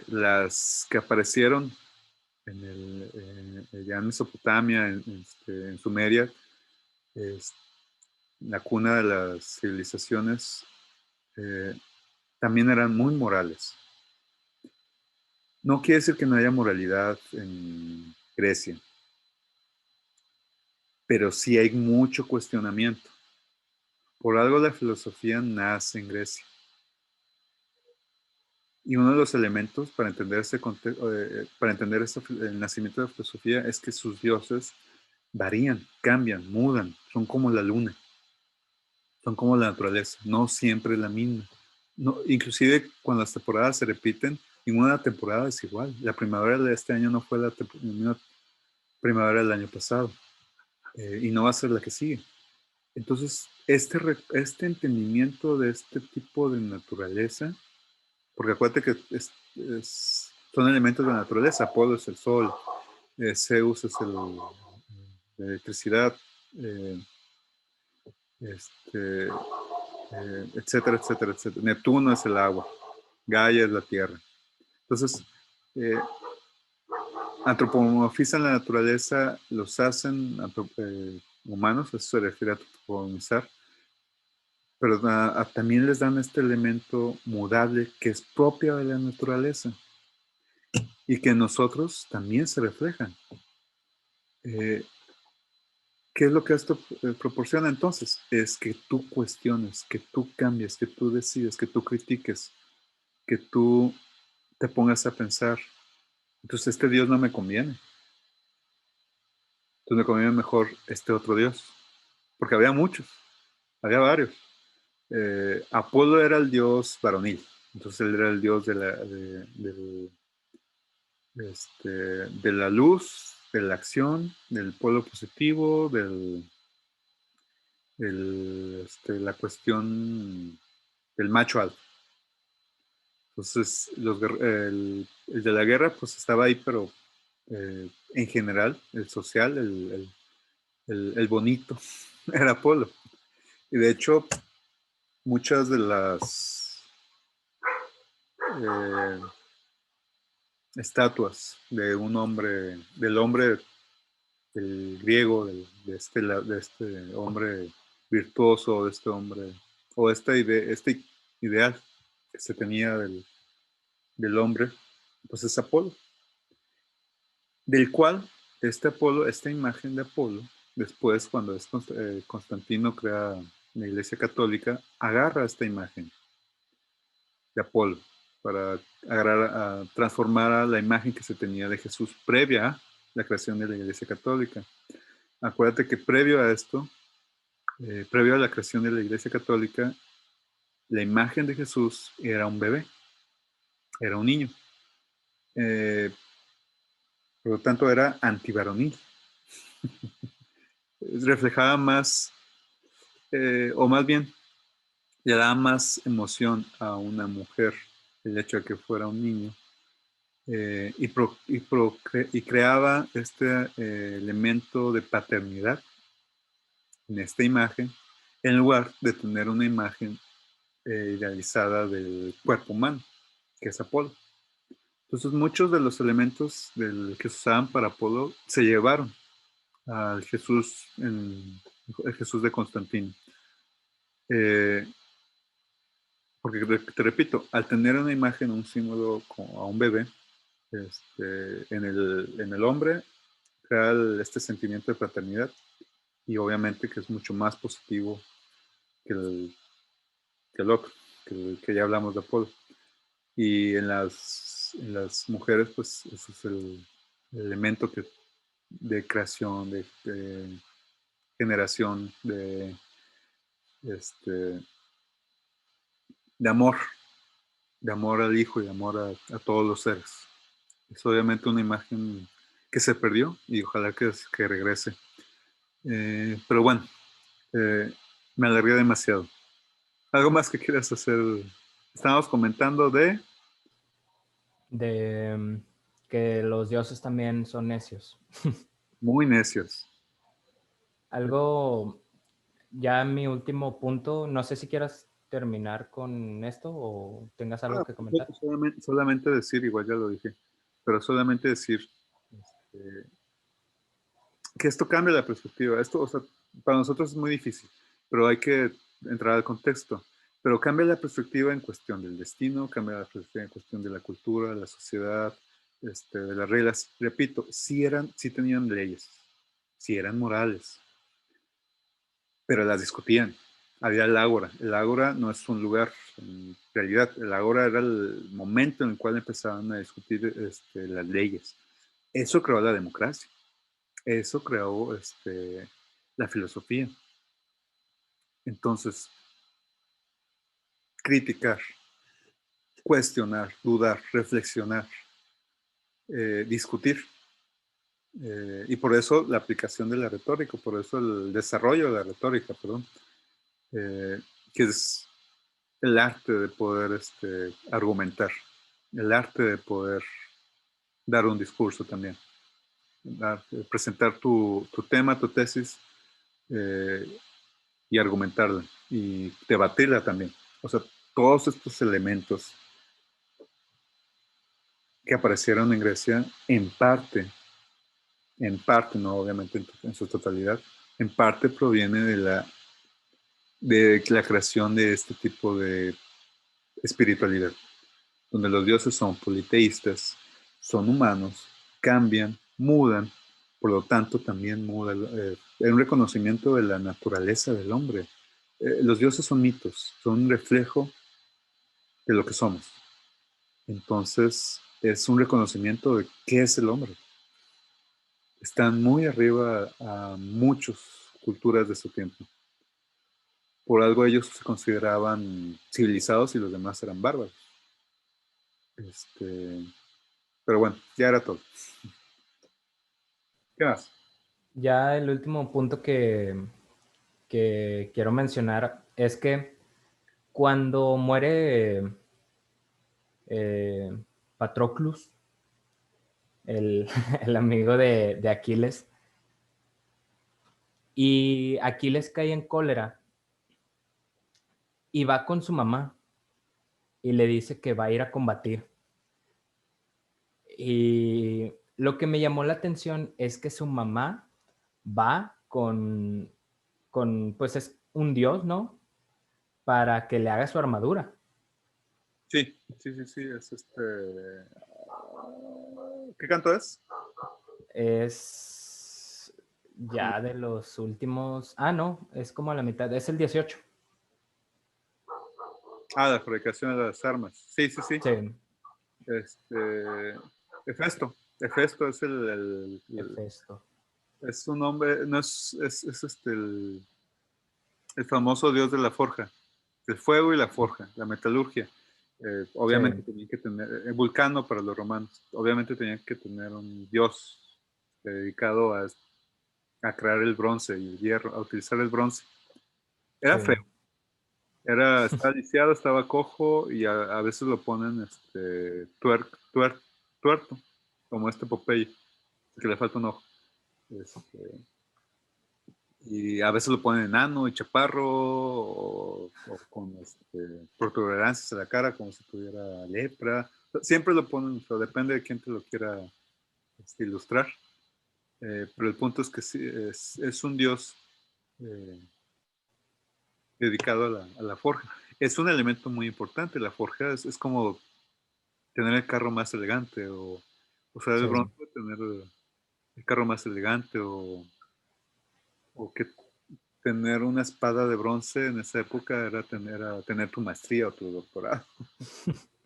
Las que aparecieron ya en Mesopotamia, en Sumeria, la cuna de las civilizaciones, también eran muy morales. No quiere decir que no haya moralidad en Grecia, pero sí hay mucho cuestionamiento. Por algo la filosofía nace en Grecia. Y uno de los elementos para entender el nacimiento de la filosofía es que sus dioses varían, cambian, mudan, son como la luna, son como la naturaleza, no siempre la misma. No, inclusive cuando las temporadas se repiten, ninguna temporada es igual. La primavera de este año no fue la misma primavera del año pasado, y no va a ser la que sigue. Entonces, este entendimiento de este tipo de naturaleza, porque acuérdate que son elementos de la naturaleza. Apolo es el sol, Zeus es la electricidad, etcétera, etcétera, etcétera. Neptuno es el agua, Gaia es la tierra. Entonces, eh, antropomorfizan la naturaleza, los hacen humanos, eso se refiere a antropomorfizar, pero también les dan este elemento mudable que es propio de la naturaleza y que en nosotros también se reflejan. ¿Qué es lo que esto proporciona entonces? Es que tú cuestiones, que tú cambies, que tú decides, que tú critiques, que tú te pongas a pensar. Entonces este Dios no me conviene. Entonces me conviene mejor este otro Dios. Porque había muchos, había varios. Apolo era el dios varonil. Entonces él era el dios de la luz, de la acción, del polo positivo, la cuestión del macho alfa. Entonces, el de la guerra, pues estaba ahí, pero en general, el social, el bonito, era Apolo. Y de hecho, muchas de las eh, estatuas de un hombre, del hombre, del griego, de este hombre virtuoso, de este hombre, o este ideal que se tenía del hombre, pues es Apolo, del cual esta imagen de Apolo, después cuando Constantino crea la Iglesia Católica, agarra esta imagen de Apolo para transformar a la imagen que se tenía de Jesús previa a la creación de la Iglesia Católica. Acuérdate que previo a esto, previo a la creación de la Iglesia Católica, la imagen de Jesús era un bebé, era un niño. Por lo tanto, era antivaronil. Reflejaba más, o más bien, le daba más emoción a una mujer el hecho de que fuera un niño, y creaba este elemento de paternidad en esta imagen, en lugar de tener una imagen idealizada del cuerpo humano, que es Apolo. Entonces, muchos de los elementos que se usaban para Apolo se llevaron al Jesús, el Jesús de Constantino. Porque te repito, al tener una imagen, un símbolo a un bebé, en el hombre, crea este sentimiento de fraternidad y obviamente que es mucho más positivo que que el otro, que ya hablamos de Apolo. Y en las mujeres, pues ese es el elemento de creación, de generación, este, de de amor al hijo y amor a todos los seres. Es obviamente una imagen que se perdió y ojalá que regrese. Pero bueno, eh, me alargué demasiado. ¿Algo más que quieras hacer? Estábamos comentando de De que los dioses también son necios. muy necios. Algo, ya mi último punto, no sé si quieras terminar con esto o tengas algo que comentar. Solamente decir, igual ya lo dije, pero solamente decir este, que esto cambia la perspectiva. Esto, o sea, para nosotros es muy difícil, pero hay que entrar al contexto. Pero cambia la perspectiva en cuestión del destino, cambia la perspectiva en cuestión de la cultura, de la sociedad, de las reglas. Repito, sí tenían leyes, sí eran morales, pero las discutían. Había el ágora. El ágora no es un lugar, en realidad. El ágora era el momento en el cual empezaban a discutir las leyes. Eso creó la democracia. Eso creó la filosofía. Entonces, criticar, cuestionar, dudar, reflexionar, discutir. Y por eso la aplicación de la retórica, por eso el desarrollo de la retórica, perdón, eh, que es el arte de poder argumentar, el arte de poder dar un discurso también, presentar tu tema, tu tesis eh, y argumentarla y debatirla también. O sea, todos estos elementos que aparecieron en Grecia en parte, no obviamente en su totalidad, en parte proviene de la creación de este tipo de espiritualidad, donde los dioses son politeístas, son humanos, cambian, mudan, por lo tanto también muda, un reconocimiento de la naturaleza del hombre. Los dioses son mitos, son un reflejo de lo que somos. Entonces es un reconocimiento de qué es el hombre. Están muy arriba a muchas culturas de su tiempo. Por algo ellos se consideraban civilizados y los demás eran bárbaros. Este, pero bueno, ya era todo. ¿Qué más? Ya el último punto que quiero mencionar es que cuando muere eh, Patroclus, el, el amigo de Aquiles, y Aquiles cae en cólera y va con su mamá y le dice que va a ir a combatir. Y lo que me llamó la atención es que su mamá va pues es un dios, ¿no? Para que le haga su armadura. Sí, sí, es ¿Qué canto es? Es ya de los últimos. Ah, no, es como a la mitad. Es el 18. Ah, la fabricación de las armas. Sí, sí, sí. Sí, Este, Hefesto. Hefesto es Hefesto. es un nombre, no es el famoso dios de la forja, el fuego y la forja, la metalurgia. Sí, Obviamente tenían que tener, Vulcano para los romanos, obviamente tenían que tener un dios dedicado a crear el bronce y el hierro, a utilizar el bronce. Era feo, sí, estaba lisiado, estaba cojo y a veces lo ponen tuerto, como este Popeye, que le falta un ojo. Este, y a veces lo ponen enano y chaparro o con protuberancias en la cara como si tuviera lepra. Siempre lo ponen, pero depende de quién te lo quiera ilustrar. Pero el punto es que sí, es un dios eh, dedicado a la forja. Es un elemento muy importante. La forja es como tener el carro más elegante O sea, el Sí, bronce tener el carro más elegante o que tener una espada de bronce en esa época era tener tu maestría o tu doctorado.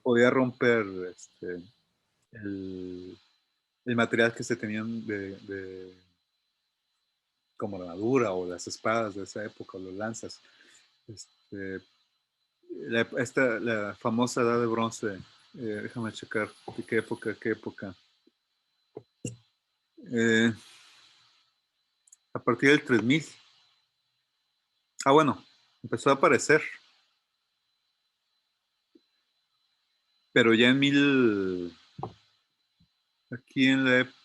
Podía romper el, el material que se tenían como la armadura o las espadas de esa época, o los lanzas. Este, la famosa edad de bronce, déjame checar de qué época, qué época. Eh, a partir del 3000. Ah, bueno, empezó a aparecer, pero ya en aquí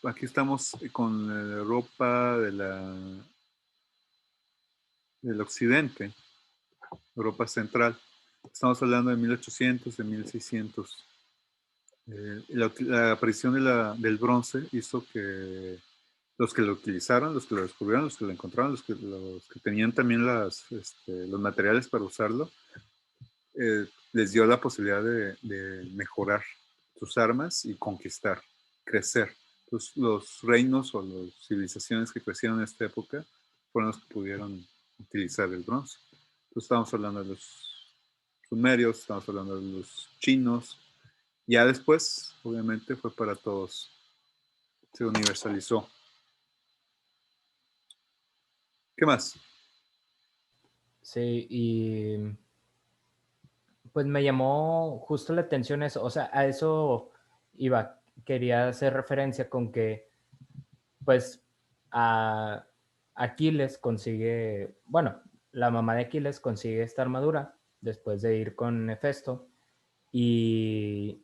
aquí estamos con la Europa del occidente, Europa central. Estamos hablando de 1800, de 1600. La aparición del bronce hizo que los que lo utilizaron, los que lo descubrieron, los que lo encontraron, los que tenían también los materiales para usarlo, les dio la posibilidad de mejorar sus armas y conquistar, crecer. Entonces, los reinos o las civilizaciones que crecieron en esta época fueron los que pudieron utilizar el bronce. Entonces, estamos hablando de los sumerios, estamos hablando de los chinos. Ya después, obviamente, fue para todos. Se universalizó. ¿Qué más? sí, y pues me llamó justo la atención eso, o sea, a eso iba, quería hacer referencia con que, pues, a Aquiles consigue, bueno, la mamá de Aquiles consigue esta armadura después de ir con Hefesto y,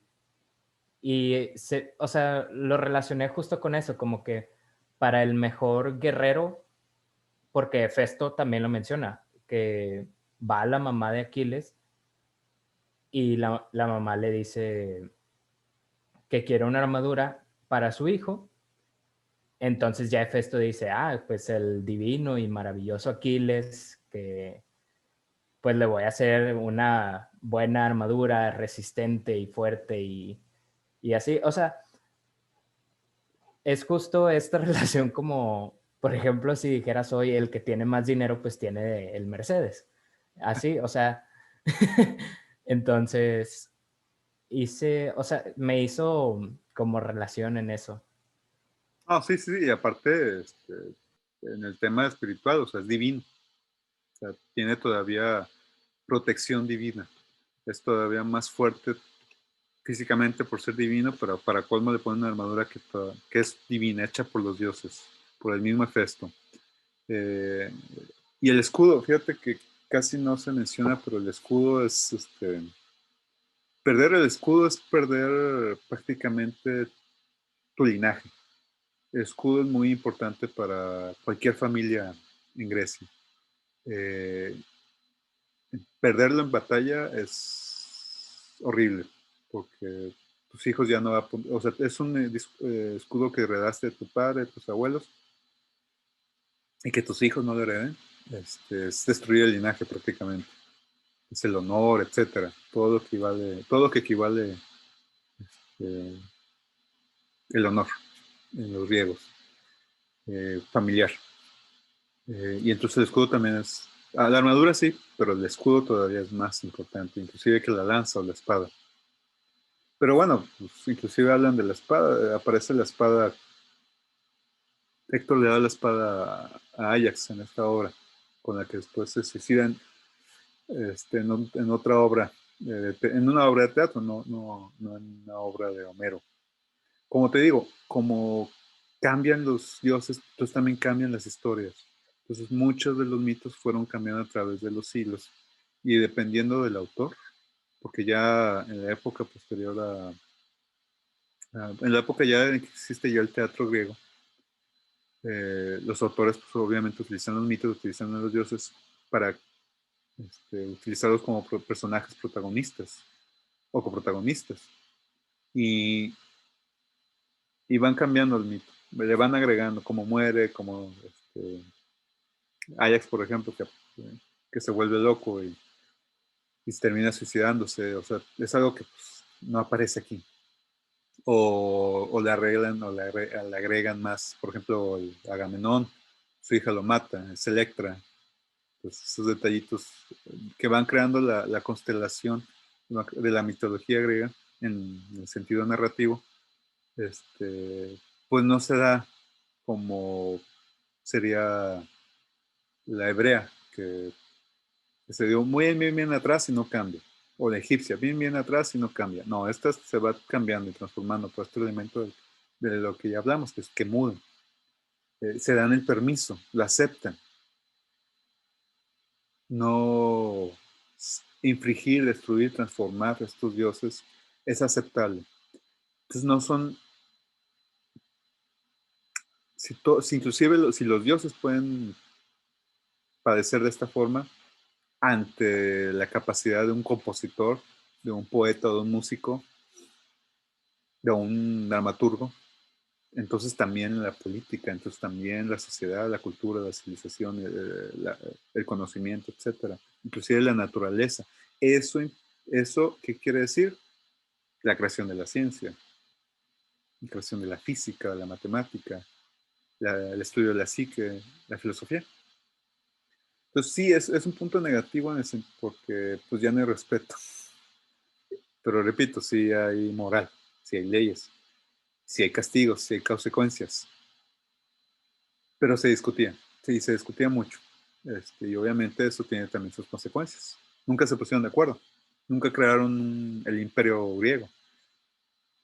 o sea, lo relacioné justo con eso, como que para el mejor guerrero, porque Hefesto también lo menciona, que va a la mamá de Aquiles y la mamá le dice que quiere una armadura para su hijo. Entonces ya Hefesto dice, ah, pues el divino y maravilloso Aquiles, que pues le voy a hacer una buena armadura resistente y fuerte y así. O sea, es justo esta relación como, por ejemplo, si dijeras hoy el que tiene más dinero, pues tiene el Mercedes. Así, o sea, entonces o sea, me hizo como relación en eso. Ah, sí, sí, y aparte, en el tema espiritual, o sea, es divino. O sea, tiene todavía protección divina. Es todavía más fuerte físicamente por ser divino, pero para colmo le pone una armadura que es divina, hecha por los dioses, por el mismo Hefesto. Eh, y el escudo, fíjate que casi no se menciona, pero el escudo perder el escudo es perder prácticamente tu linaje. El escudo es muy importante para cualquier familia en Grecia. Eh, Perderlo en batalla es horrible, porque tus hijos ya no va a o sea, es un escudo que heredaste de tu padre, de tus abuelos, y que tus hijos no lo hereden, es destruir el linaje prácticamente. Es el honor, etcétera, todo lo que equivale eh, el honor en los griegos, familiar. Y entonces el escudo también la armadura sí, pero el escudo todavía es más importante, inclusive que la lanza o la espada. Pero bueno, pues, inclusive hablan de la espada, aparece la espada, Héctor le da la espada a Ajax en esta obra, con la que después se suicidan en otra obra, en una obra de teatro, no en una obra de Homero. Como te digo, como cambian los dioses, entonces también cambian las historias. Entonces muchos de los mitos fueron cambiando a través de los siglos y dependiendo del autor, porque ya en la época posterior en la época ya en que existe ya el teatro griego, los autores pues, obviamente utilizan los mitos, utilizan a los dioses para utilizarlos como personajes protagonistas o coprotagonistas. Y, y van cambiando el mito, le van agregando cómo muere, como Ajax, por ejemplo, que se vuelve loco y termina suicidándose. O sea, es algo que pues, no aparece aquí. o le arreglan o le agregan más, por ejemplo, el Agamenón, su hija lo mata, es Electra. Pues esos detallitos que van creando la constelación de la mitología griega en el sentido narrativo, pues no se da como sería la hebrea, que se dio muy bien atrás y no cambia. O la egipcia, bien atrás y no cambia. No, esta se va cambiando y transformando por este elemento de lo que ya hablamos, que es que mudan. Se dan el permiso, lo aceptan. No infringir, destruir, transformar estos dioses es aceptable. Entonces no son, si inclusive si los dioses pueden padecer de esta forma ante la capacidad de un compositor, de un poeta, de un músico, de un dramaturgo, entonces también la política, entonces también la sociedad, la cultura, la civilización, el conocimiento, etcétera, inclusive la naturaleza. Eso, ¿qué quiere decir? La creación de la ciencia, la creación de la física, la matemática, el estudio de la psique, la filosofía. Entonces sí, es un punto negativo porque pues ya no hay respeto. Pero repito, sí hay moral, sí hay leyes, sí hay castigos, sí hay consecuencias. Pero se discutía, sí, se discutía mucho. Y obviamente eso tiene también sus consecuencias. Nunca se pusieron de acuerdo. Nunca crearon el imperio griego.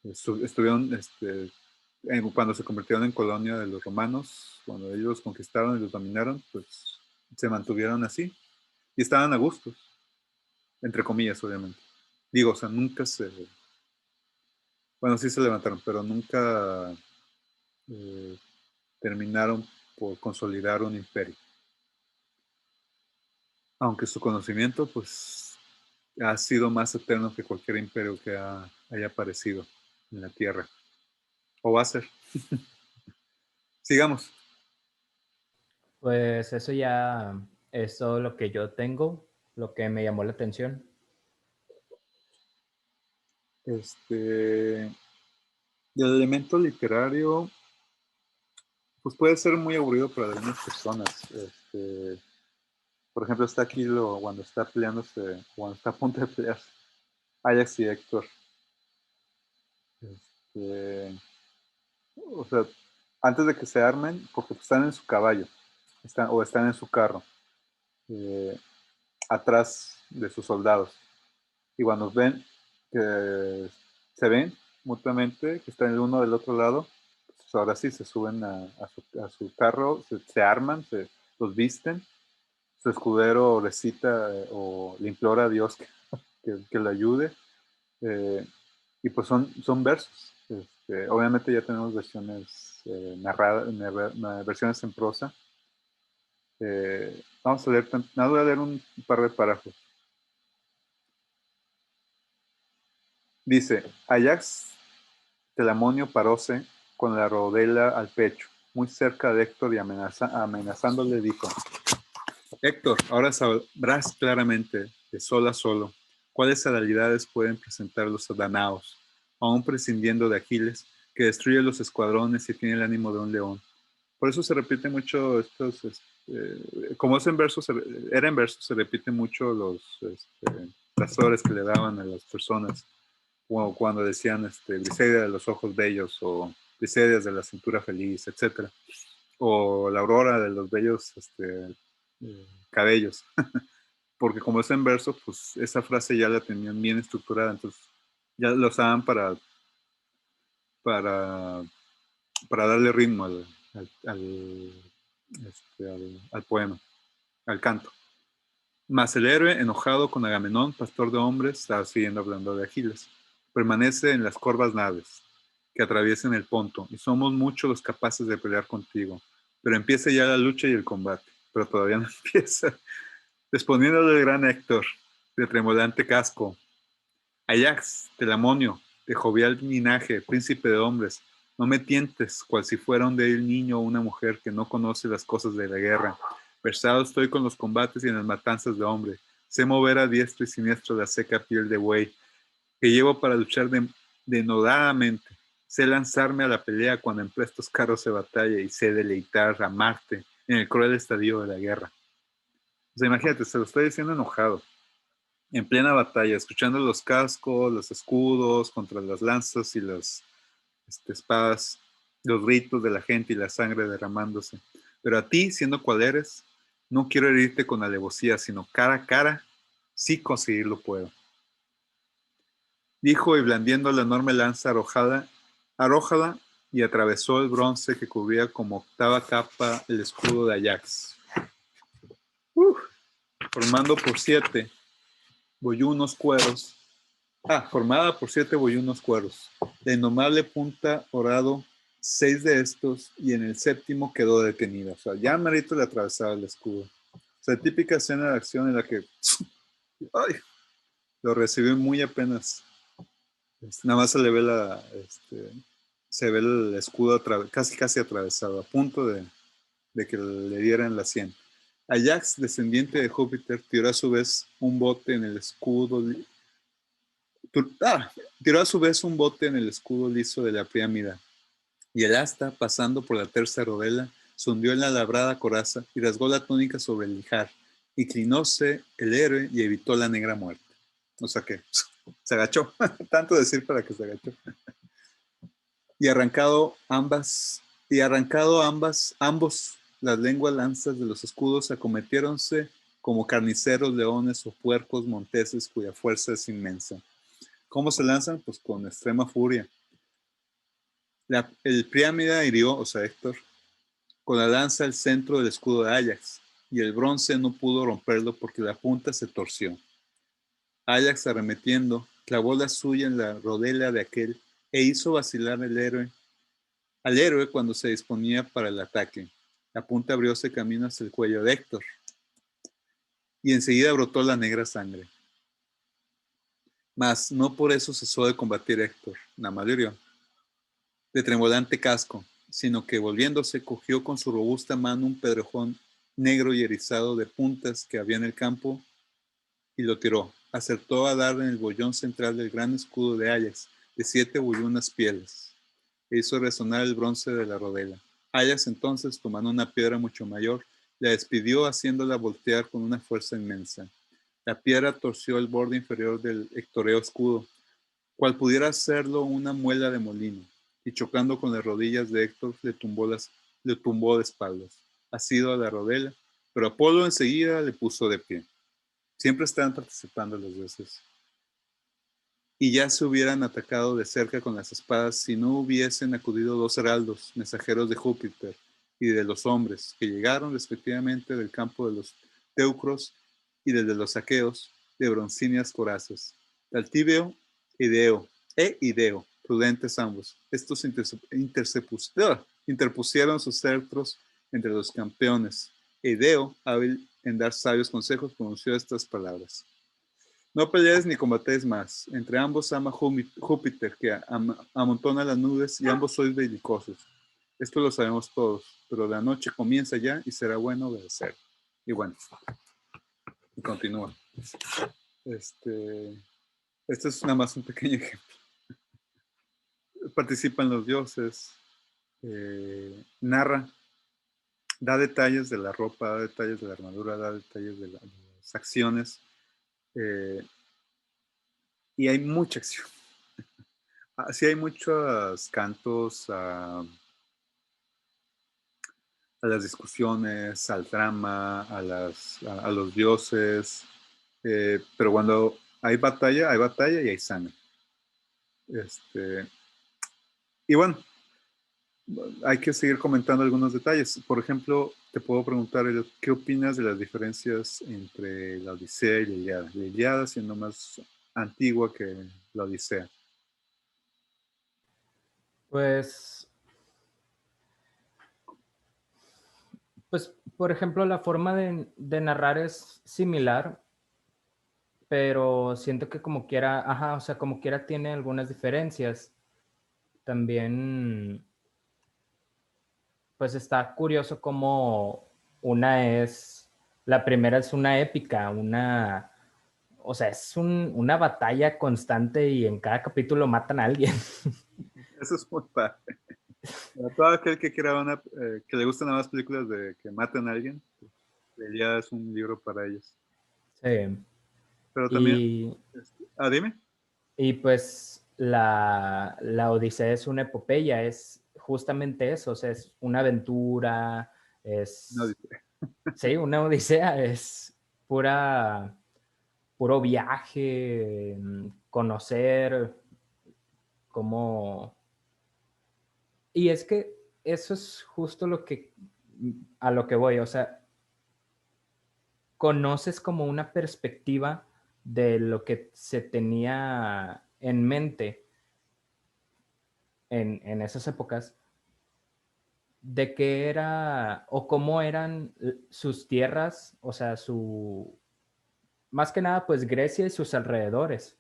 Estuvieron, cuando se convirtieron en colonia de los romanos, cuando ellos los conquistaron y los dominaron, pues se mantuvieron así y estaban a gusto, entre comillas, obviamente. Digo, o sea, nunca bueno, sí se levantaron, pero nunca eh, terminaron por consolidar un imperio. Aunque su conocimiento, pues, ha sido más eterno que cualquier imperio que haya aparecido en la Tierra. O va a ser. Sigamos. Pues eso ya es todo lo que yo tengo, lo que me llamó la atención. Del elemento literario, pues puede ser muy aburrido para algunas personas. Por ejemplo, está aquí cuando está peleándose, cuando está a punto de pelearse Ajax y Héctor. O sea, antes de que se armen, porque están en su caballo, están en su carro, eh, atrás de sus soldados. Y cuando ven que se ven mutuamente, que están el uno del otro lado, pues ahora sí se suben a su carro, se arman, los visten. Su escudero recita o le implora a Dios que lo ayude. Y pues son versos. Obviamente ya tenemos versiones versiones en prosa. Vamos a leer, voy a leer un par de párrafos. Dice, Ajax Telamonio paróse con la rodela al pecho, muy cerca de Héctor y amenazándole dijo, Héctor, ahora sabrás claramente, de sol a solo, cuáles realidades pueden presentar los danaos, aún prescindiendo de Aquiles, que destruye los escuadrones y tiene el ánimo de un león. Por eso se repite mucho como es en versos, era en versos, se repite mucho las horas que le daban a las personas, como cuando decían Briseida de los ojos bellos, o Briseida de la cintura feliz, etcétera, o la aurora de los bellos cabellos, porque como es en verso, pues esa frase ya la tenían bien estructurada, entonces ya lo usaban para, para darle ritmo al poema, al canto. Mas el héroe, enojado con Agamenón, pastor de hombres, está siguiendo hablando de Aquiles, permanece en las corvas naves que atraviesen el Ponto, y somos muchos los capaces de pelear contigo. Pero empieza ya la lucha y el combate, pero todavía no empieza. Respondiendo del gran Héctor, de tremolante casco, Ajax, Telamonio, de jovial linaje, príncipe de hombres, no me tientes, cual si fuera un débil niño o una mujer que no conoce las cosas de la guerra. Versado estoy con los combates y en las matanzas de hombre. Sé mover a diestro y siniestro la seca piel de buey, que llevo para luchar denodadamente. Sé lanzarme a la pelea cuando en prestos carros de batalla y sé deleitar a Marte en el cruel estadio de la guerra. O sea, imagínate, se lo estoy diciendo enojado. En plena batalla, escuchando los cascos, los escudos contra las lanzas y las espadas, los ritos de la gente y la sangre derramándose. Pero a ti, siendo cual eres, no quiero herirte con alevosía, sino cara a cara, sí conseguirlo puedo. Dijo y blandiendo la enorme lanza arrójala y atravesó el bronce que cubría como octava capa el escudo de Ajax. Formando por 7 boyunos cueros. Formada por 7 boyunos cueros. De innomable punta orado 6 de estos y en el séptimo quedó detenida. O sea, ya Marito le atravesaba el escudo. O sea, típica escena de acción en la que ay, lo recibió muy apenas. Nada más se le ve se ve el escudo casi atravesado, a punto de que le dieran la 100. Ajax, descendiente de Júpiter, tiró a su vez un bote en el escudo liso de la pirámide, y el asta, pasando por la tercera rodela, se hundió en la labrada coraza y rasgó la túnica sobre el lijar. Inclinóse el héroe y evitó la negra muerte. O sea que se agachó, tanto decir para que se agachó. Y arrancado ambos las lenguas lanzas de los escudos acometiéronse como carniceros, leones o puercos monteses cuya fuerza es inmensa. ¿Cómo se lanzan? Pues con extrema furia. El Priámida hirió, o sea, Héctor, con la lanza el centro del escudo de Ajax, y el bronce no pudo romperlo porque la punta se torció. Ajax, arremetiendo, clavó la suya en la rodela de aquel e hizo vacilar al héroe cuando se disponía para el ataque. La punta abrióse camino hacia el cuello de Héctor, y enseguida brotó la negra sangre. Mas no por eso cesó de combatir Héctor, nada más le hirió, de tremolante casco, sino que volviéndose cogió con su robusta mano un pedrejón negro y erizado de puntas que había en el campo y lo tiró. Acertó a dar en el bollón central del gran escudo de Ajax, de 7 bullunas pieles, e hizo resonar el bronce de la rodela. Ajax entonces, tomando una piedra mucho mayor, la despidió haciéndola voltear con una fuerza inmensa. La piedra torció el borde inferior del hectoreo escudo, cual pudiera hacerlo una muela de molino, y chocando con las rodillas de Héctor le tumbó de espaldas, asido a la rodela, pero Apolo enseguida le puso de pie. Siempre estaban participando los dioses. Y ya se hubieran atacado de cerca con las espadas si no hubiesen acudido 2 heraldos, mensajeros de Júpiter y de los hombres, que llegaron respectivamente del campo de los teucros y del de los aqueos, de broncíneas corazas. Taltibio e Ideo, prudentes ambos. Estos interpusieron sus cetros entre los campeones. Ideo, hábil en dar sabios consejos, pronunció estas palabras. No pelees ni combatéis más. Entre ambos ama Júpiter, que amontona las nubes, y ambos sois belicosos. Esto lo sabemos todos, pero la noche comienza ya y será bueno obedecer. Y bueno, y continúa. Este es nada más un pequeño ejemplo. Participan los dioses, narra, da detalles de la ropa, da detalles de la armadura, da detalles de las acciones, y hay mucha acción. Sí, hay muchos cantos a las discusiones, al drama, a los dioses, pero cuando hay batalla y hay sangre. Y bueno, hay que seguir comentando algunos detalles. Por ejemplo, te puedo preguntar, ¿qué opinas de las diferencias entre la Odisea y la Ilíada? La Ilíada siendo más antigua que la Odisea. Pues, por ejemplo, la forma de narrar es similar, pero siento que como quiera, o sea, como quiera tiene algunas diferencias. También, pues está curioso como la primera es una épica, o sea, es una batalla constante y en cada capítulo matan a alguien. Eso es muy padre. A todo aquel que quiera que le gusten las películas de que maten a alguien, pues, ya es un libro para ellos. Sí. Pero también, Y, dime. y pues la Odisea es una epopeya, es justamente eso, o sea, es una aventura, No, es, dice. sí, una Odisea es pura, puro viaje, conocer cómo... Y es que eso es justo lo que, a lo que voy, o sea, conoces como una perspectiva de lo que se tenía en mente en esas épocas, de qué era o cómo eran sus tierras, o sea, más que nada, pues Grecia y sus alrededores.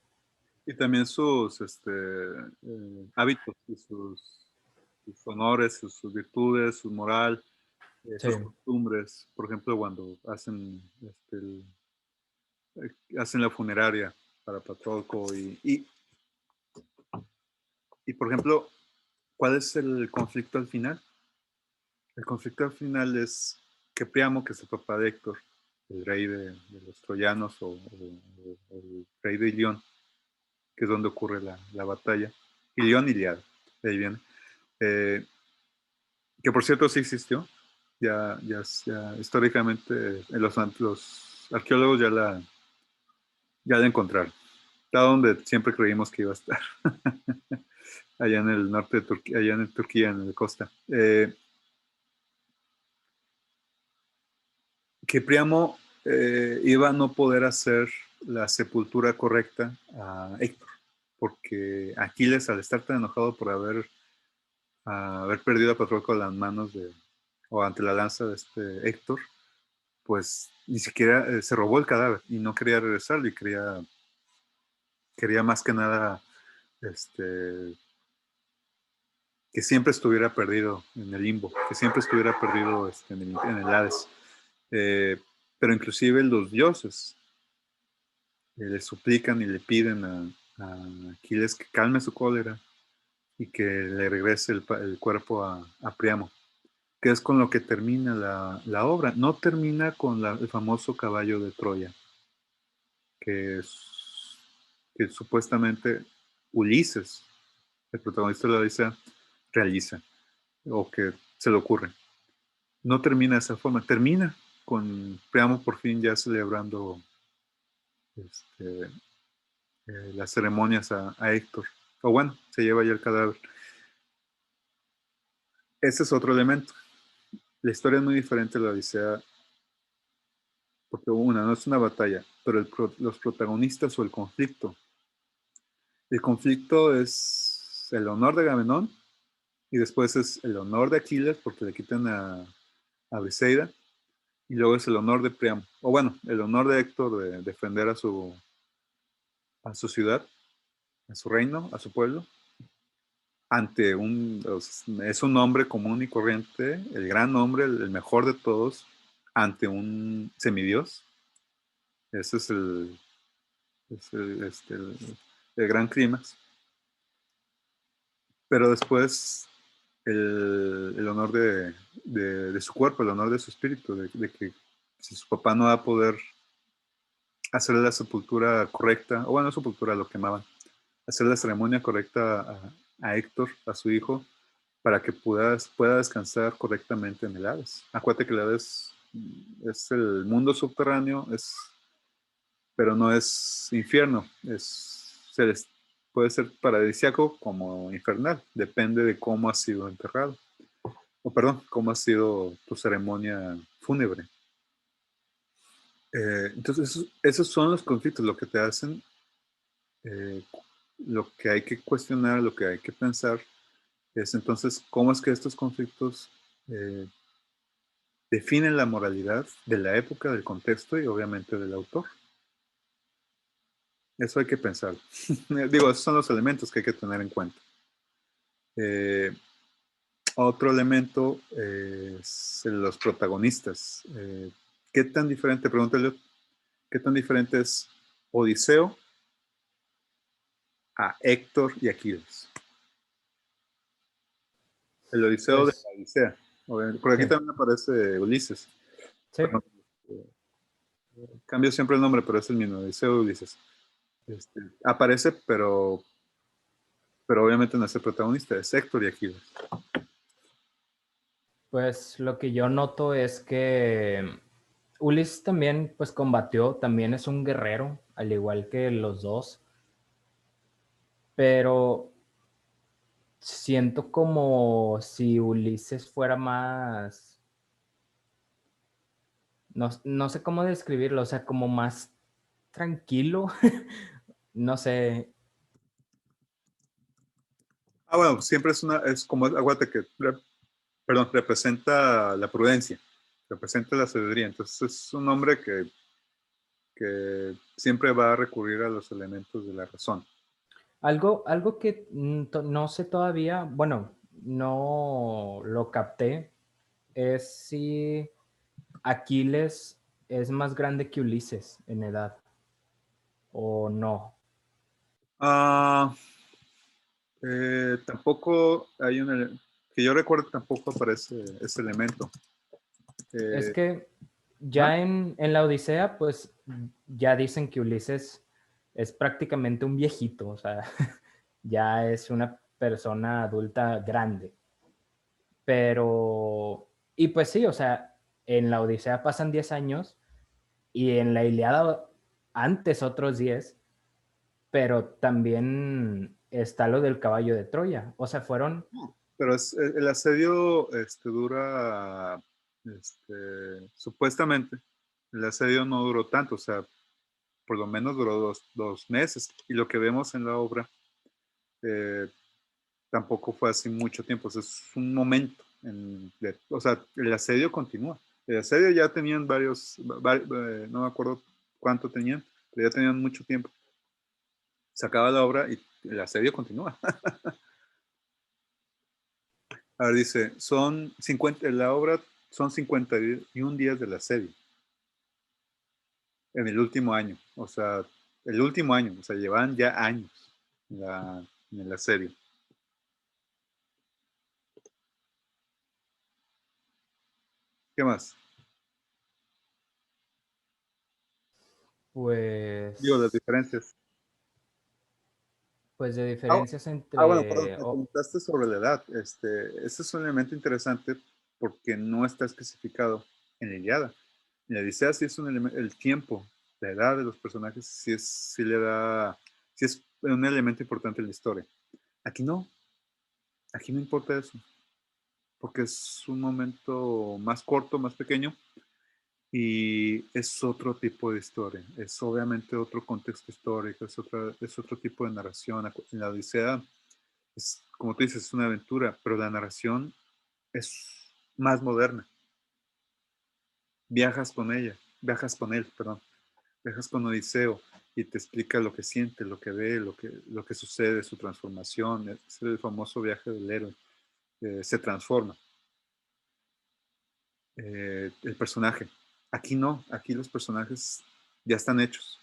Y también sus hábitos y sus honores, sus virtudes, su moral, Sí, sus costumbres. Por ejemplo, cuando hacen la funeraria para Patroclo y, por ejemplo, ¿cuál es el conflicto al final? El conflicto al final es que Priamo, que es el papá de Héctor, el rey de los troyanos o el rey de Ilión, que es donde ocurre la batalla. Ilión y Iliada, de ahí viene. Que por cierto sí existió. Ya históricamente los arqueólogos ya la encontraron. Está donde siempre creímos que iba a estar. Allá en el norte de Turquía, allá en Turquía, en la costa. Que Priamo iba a no poder hacer la sepultura correcta a Héctor, porque Aquiles, al estar tan enojado por haber perdido a Patroclo a las manos o ante la lanza de este Héctor, pues ni siquiera se robó el cadáver y no quería regresarlo y quería más que nada que siempre estuviera perdido en el limbo, que siempre estuviera perdido en el Hades. Eh, pero inclusive los dioses le suplican y le piden a Aquiles que calme su cólera y que le regrese el cuerpo a Priamo, que es con lo que termina la obra. No termina con el famoso caballo de Troya, que supuestamente Ulises, el protagonista de la Odisea, realiza o que se le ocurre. No termina de esa forma, termina con Priamo por fin ya celebrando este, las ceremonias a Héctor. O bueno, se lleva ya el cadáver. Ese es otro elemento. La historia es muy diferente de la Odisea, porque no es una batalla, pero los protagonistas o el conflicto. El conflicto es el honor de Agamenón y después es el honor de Aquiles porque le quitan a Briseida y luego es el honor de Priamo. O bueno, el honor de Héctor de defender a su ciudad, a su reino, a su pueblo, es un hombre común y corriente, el gran hombre, el mejor de todos, ante un semidios. Ese es el gran clímax. Pero después el honor de su cuerpo, el honor de su espíritu, de que si su papá no va a poder hacer la sepultura correcta, o bueno, sepultura lo quemaban, hacer la ceremonia correcta a Héctor, a su hijo, para que pueda descansar correctamente en el Hades. Acuérdate que el Hades es el mundo subterráneo, pero no es infierno, puede ser paradisíaco como infernal, depende de cómo has sido enterrado, o perdón, cómo ha sido tu ceremonia fúnebre. Entonces, esos son los conflictos, lo que te hacen, eh, lo que hay que cuestionar, lo que hay que pensar, es entonces cómo es que estos conflictos eh, definen la moralidad de la época, del contexto y obviamente del autor. Eso hay que pensar. Digo, esos son los elementos que hay que tener en cuenta. Eh, Otro elemento es los protagonistas. ¿Qué tan diferente, pregúntale, qué tan diferente es Odiseo a Héctor y Aquiles? El Odiseo de Pues la Odisea. Por aquí sí, también aparece Ulises. sí. Cambio siempre el nombre, pero es el mismo, Odiseo de Ulises. Aparece, pero obviamente no es el protagonista, es Héctor y Aquiles. Pues lo que yo noto es que Ulises también pues combatió, también es un guerrero, al igual que los dos, pero siento como si Ulises fuera más, no sé cómo describirlo, o sea, como más tranquilo, no sé, Bueno, siempre es como, aguante que, perdón, representa la prudencia, representa la sabiduría. Entonces es un hombre que siempre va a recurrir a los elementos de la razón. algo que no sé todavía, bueno, no lo capté, es si Aquiles es más grande que Ulises en edad o no. Ah, tampoco hay que yo recuerdo tampoco aparece ese elemento. Es Eh, que ¿Ah? ya en la Odisea, pues ya dicen que Ulises es prácticamente un viejito, o sea, ya es una persona adulta grande. Pero, y pues sí, o sea, en la Odisea pasan 10 años y en la Iliada antes otros 10, pero también está lo del caballo de Troya. O sea, fueron, Pero el asedio dura, supuestamente, el asedio no duró tanto, o sea, por lo menos duró dos meses. Y lo que vemos en la obra eh, tampoco fue así mucho tiempo, o sea, es un momento. O sea, el asedio continúa. El asedio ya tenían no me acuerdo cuánto tenían, pero ya tenían mucho tiempo. Se acaba la obra y el asedio continúa. A ver, dice, en la obra son 51 días del asedio en el último año. O sea, el último año, o sea, llevan ya años en el asedio. ¿Qué más? Digo, las pues, diferencias. pues de Ah, diferencias bueno, perdón, entre, me preguntaste sobre la edad. Este es un elemento interesante porque no está especificado en la Ilíada. En la Odisea sí es el tiempo, la edad de los personajes sí es un elemento importante en la historia. Aquí no importa eso, porque es un momento más corto, más pequeño, y es otro tipo de historia. Es obviamente otro contexto histórico, es otro tipo de narración. En la Odisea es, como tú dices, es una aventura, pero la narración es más moderna. Viajas con él, perdón, viajas con Odiseo y te explica lo que siente, lo que ve, lo que sucede, su transformación. Es el famoso viaje del héroe. Se transforma el personaje. Aquí no, aquí los personajes ya están hechos.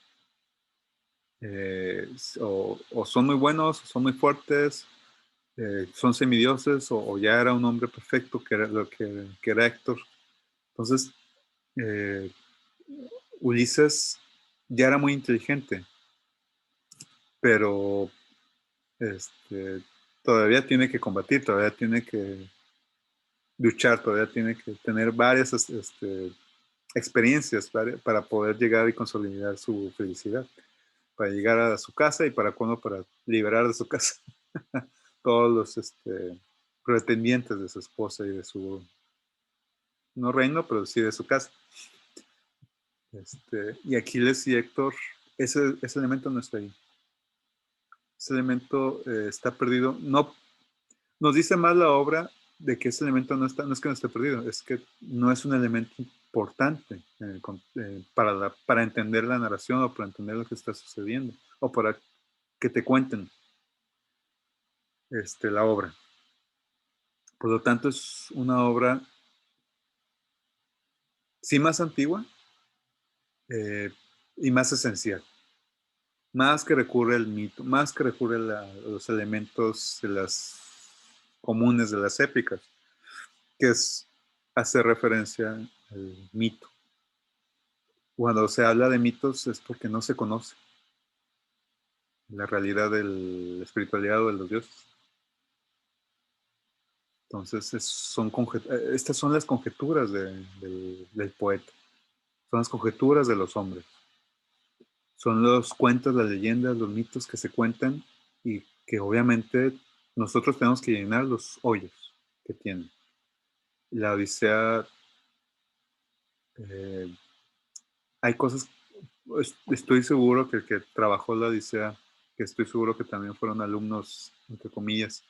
Eh, o son muy buenos, o son muy fuertes, son semidioses, o ya era un hombre perfecto, que era que era Héctor. Entonces, eh, Ulises ya era muy inteligente, pero todavía tiene que combatir, todavía tiene que luchar, todavía tiene que tener varias experiencias para poder llegar y consolidar su felicidad, para llegar a su casa y para liberar de su casa todos los pretendientes de su esposa y de su, no reino, pero sí de su casa. Y Aquiles y Héctor, ese elemento no está ahí. Ese elemento está perdido. No, nos dice más la obra de que ese elemento no está, no es que no esté perdido, es que no es un elemento importante para entender la narración o para entender lo que está sucediendo o para que te cuenten la obra. Por lo tanto, es una obra sí más antigua eh, y más esencial. Más que recurre al mito, más que recurre a los elementos de las comunes de las épicas, que es hacer referencia al mito. Cuando se habla de mitos es porque no se conoce la realidad de la espiritualidad o de los dioses. Entonces, estas son las conjeturas del poeta, son las conjeturas de los hombres, son los cuentos, las leyendas, los mitos que se cuentan y que obviamente nosotros tenemos que llenar los hoyos que tienen. La Odisea, eh, hay cosas, estoy seguro que el que trabajó la Odisea, que estoy seguro que también fueron alumnos, entre comillas,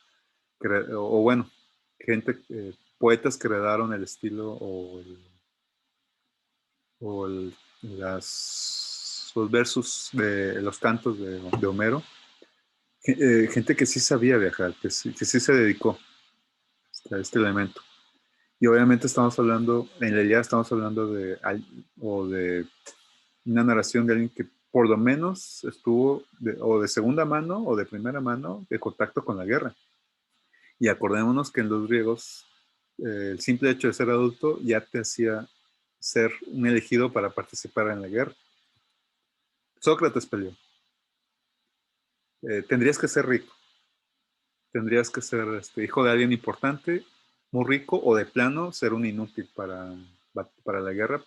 o bueno, gente, poetas que heredaron el estilo los versos de los cantos de Homero, gente que sí sabía viajar, que sí se dedicó a este elemento. Y obviamente estamos hablando, en la Ilíada estamos hablando de una narración de alguien que por lo menos estuvo o de segunda mano o de primera mano de contacto con la guerra. Y acordémonos que en los griegos el simple hecho de ser adulto ya te hacía ser un elegido para participar en la guerra. Sócrates peleó. Tendrías que ser rico, tendrías que ser hijo de alguien importante, muy rico, o de plano ser un inútil para la guerra,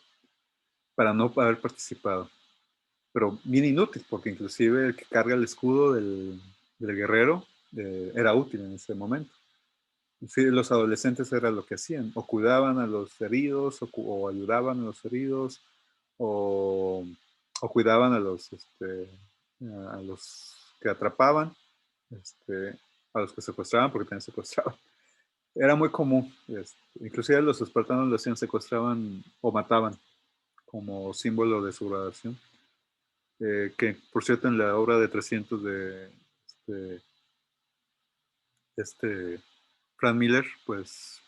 para no haber participado. Pero bien inútil, porque inclusive el que carga el escudo del guerrero era útil en ese momento. Sí, los adolescentes era lo que hacían, o cuidaban a los heridos, o ayudaban a los heridos, o, o cuidaban a los que atrapaban, a los que secuestraban, porque también secuestraban. Era muy común, inclusive los espartanos lo hacían, secuestraban o mataban como símbolo de su graduación. Que por cierto en la obra de 300 de este Frank Miller, pues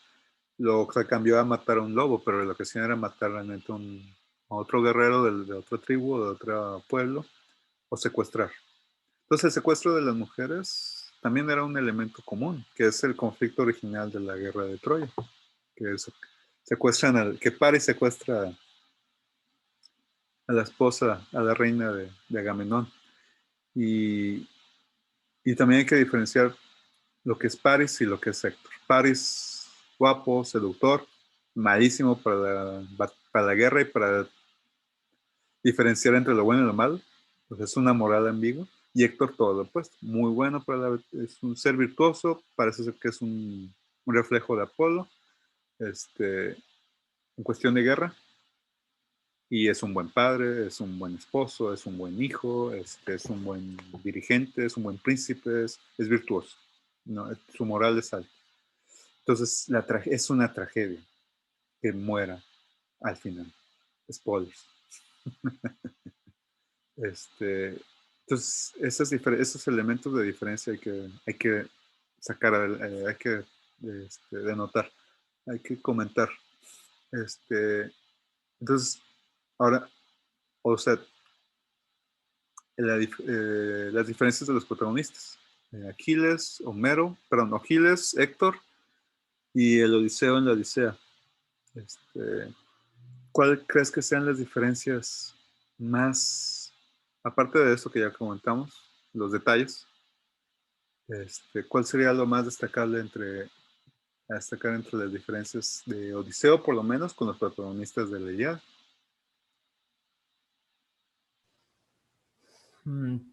lo se cambió a matar a un lobo, pero lo que hacían era matar realmente a otro guerrero de otra tribu, de otro pueblo, o secuestrar. Entonces el secuestro de las mujeres también era un elemento común, que es el conflicto original de la guerra de Troya, que es, que Paris secuestra a la esposa, a la reina de Agamenón. Y, y también hay que diferenciar lo que es Paris y lo que es Héctor. Paris, guapo, seductor, malísimo para la guerra y para diferenciar entre lo bueno y lo malo, pues es una moral ambigua. Y Héctor todo lo opuesto, muy bueno es un ser virtuoso, parece ser que es un reflejo de Apolo, en cuestión de guerra, y es un buen padre, es un buen esposo, es un buen hijo, es un buen dirigente, es un buen príncipe, es virtuoso, ¿no? Su moral es alta. Entonces, es una tragedia que muera al final. Spoilers. Entonces, esos elementos de diferencia hay que sacar, hay que denotar, hay que comentar. Entonces, ahora, o sea, las diferencias de los protagonistas. Aquiles, Héctor y el Odiseo en la Odisea. ¿Cuál crees que sean las diferencias más, aparte de eso que ya comentamos, los detalles, cuál sería lo más a destacar entre las diferencias de Odiseo, por lo menos, con los protagonistas de la Ilíada?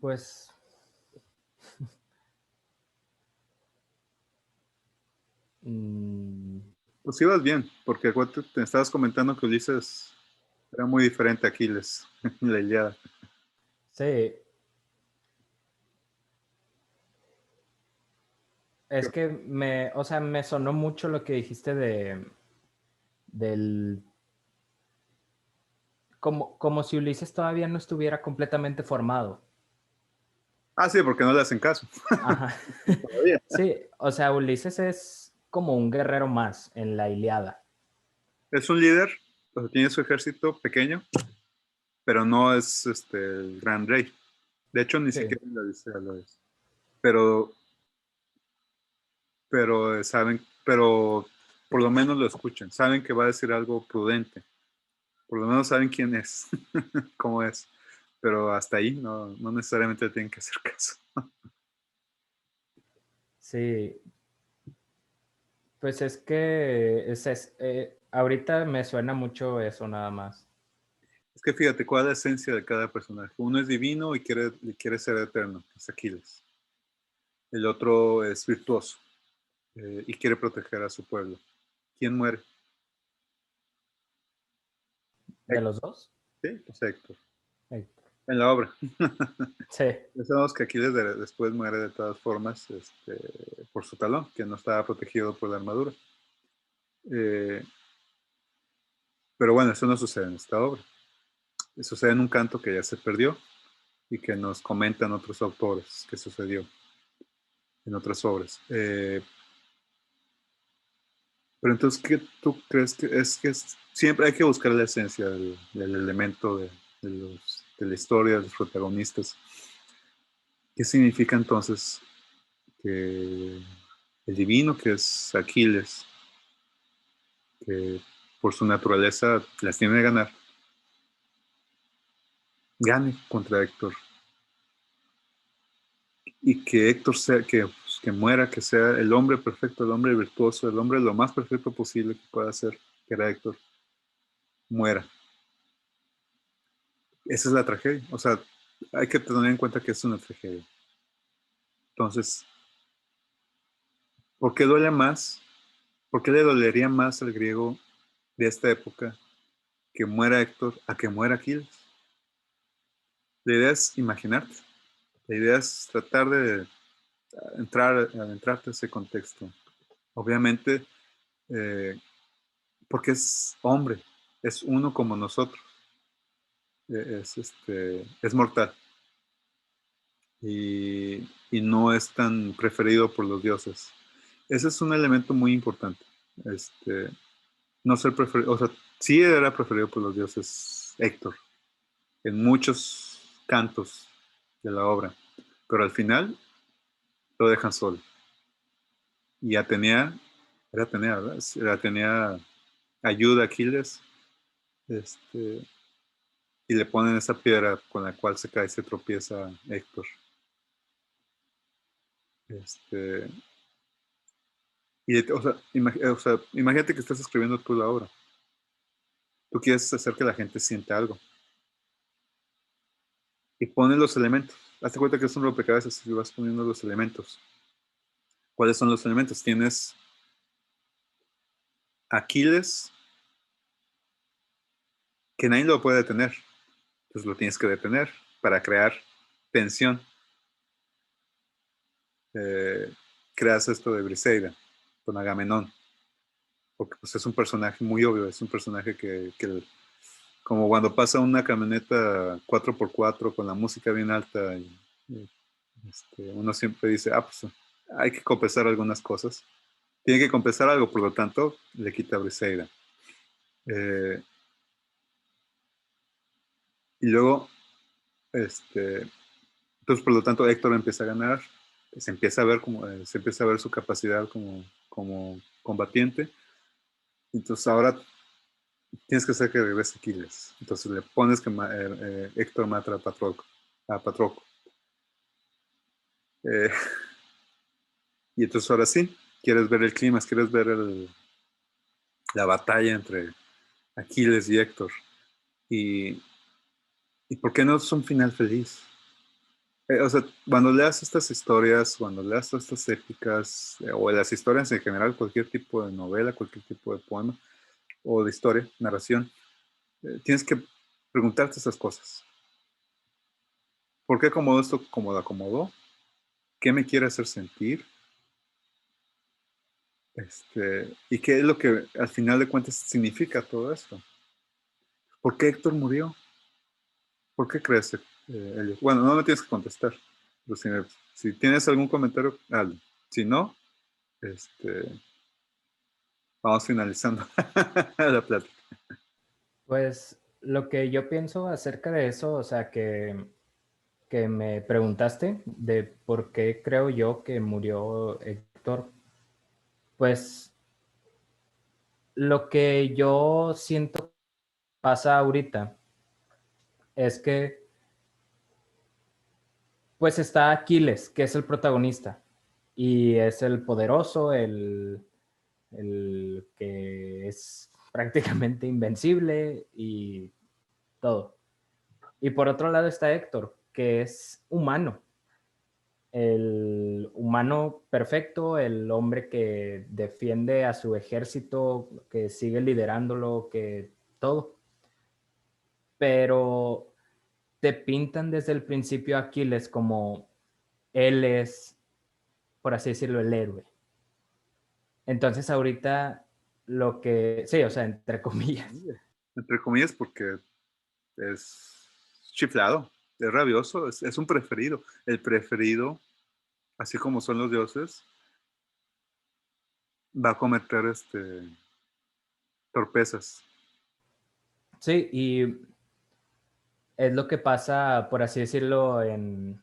Pues Pues ibas bien, porque te estabas comentando que Ulises era muy diferente a Aquiles en la Ilíada. sí, es que o sea, me sonó mucho lo que dijiste del, como si Ulises todavía no estuviera completamente formado. Ah, sí, porque no le hacen caso. Ajá. Todavía. Sí, o sea, Ulises es como un guerrero más en la Ilíada. Es un líder, o sea, tiene su ejército pequeño, pero no es el gran rey. De hecho, ni Sí. siquiera en la Odisea lo es. Pero pero saben, pero por lo menos lo escuchan, saben que va a decir algo prudente, por lo menos saben quién es, cómo es, pero hasta ahí no necesariamente tienen que hacer caso. Sí, pues es que ahorita me suena mucho eso nada más. Es que fíjate, ¿cuál es la esencia de cada personaje? Uno es divino y quiere ser eterno, es Aquiles. El otro es virtuoso y quiere proteger a su pueblo. ¿Quién muere? ¿De los dos? Sí, pues Héctor. Héctor. En la obra. Sí, Ya sabemos que Aquiles después muere de todas formas por su talón, que no estaba protegido por la armadura. Eh, pero bueno, eso no sucede en esta obra. Sucede en un canto que ya se perdió y que nos comentan otros autores que sucedió en otras obras. Pero entonces, ¿qué tú crees siempre hay que buscar la esencia del elemento de la historia, de los protagonistas? ¿Qué significa entonces que el divino, que es Aquiles, que por su naturaleza las tiene de ganar, gane contra Héctor? Y que Héctor sea, que muera, que sea el hombre perfecto, el hombre virtuoso, el hombre lo más perfecto posible que pueda ser, que era Héctor, muera. Esa es la tragedia. O sea, hay que tener en cuenta que es una tragedia. Entonces, ¿por qué duele más? ¿Por qué le dolería más al griego de esta época que muera Héctor a que muera Aquiles? La idea es imaginarte. La idea es tratar de adentrarte a ese contexto. Obviamente, eh, porque es hombre, es uno como nosotros, es mortal y no es tan preferido por los dioses. Ese es un elemento muy importante. Este, no ser preferido, o sea, sí era preferido por los dioses Héctor en muchos cantos de la obra, pero al final lo dejan solo. Y era Atenea, ¿verdad? Atenea ayuda a Aquiles, este, y le ponen esa piedra con la cual se cae y se tropieza Héctor. Este, o sea, imagínate que estás escribiendo tú la obra. Tú quieres hacer que la gente sienta algo. Y pones los elementos. Hazte cuenta que es un rompecabezas y vas poniendo los elementos. ¿Cuáles son los elementos? Tienes Aquiles, que nadie lo puede detener. Entonces lo tienes que detener para crear tensión. Eh, Creas esto de Briseida con Agamenón. Porque pues, es un personaje muy obvio. Es un personaje que como cuando pasa una camioneta 4x4 con la música bien alta uno siempre dice, pues hay que compensar algunas cosas. Tiene que compensar algo, por lo tanto, le quita a Briseida. Y luego, entonces, por lo tanto, Héctor empieza a ganar, se empieza a ver su capacidad como combatiente. Entonces, ahora tienes que hacer que regrese Aquiles. Entonces, le pones que Héctor mata a Patroclo. Eh, y entonces, ahora sí, quieres ver el clima, quieres ver la batalla entre Aquiles y Héctor. Y, ¿Y por qué no es un final feliz? O sea, cuando leas estas historias, cuando leas todas estas épicas, o las historias en general, cualquier tipo de novela, cualquier tipo de poema, o de historia, narración, tienes que preguntarte esas cosas. ¿Por qué acomodó esto como lo acomodó? ¿Qué me quiere hacer sentir? ¿Y qué es lo que al final de cuentas significa todo esto? ¿Por qué Héctor murió? ¿Por qué crees, Elliot? Bueno, no me tienes que contestar. Pero si tienes algún comentario, hazlo. Si no, este, vamos finalizando la plática. pues lo que yo pienso acerca de eso, o sea, que me preguntaste de por qué creo yo que murió Héctor, Pues lo que yo siento pasa ahorita es que pues está Aquiles, que es el protagonista y es el poderoso, el que es prácticamente invencible y todo. Y por otro lado está Héctor, que es humano, el humano perfecto, el hombre que defiende a su ejército, que sigue liderándolo, que todo. Pero te pintan desde el principio a Aquiles como él es, por así decirlo, el héroe. Entonces ahorita lo que, sí, o sea, entre comillas. Entre comillas, porque es chiflado, es rabioso, es un preferido. El preferido, así como son los dioses, va a cometer torpezas. Sí, y es lo que pasa, por así decirlo, en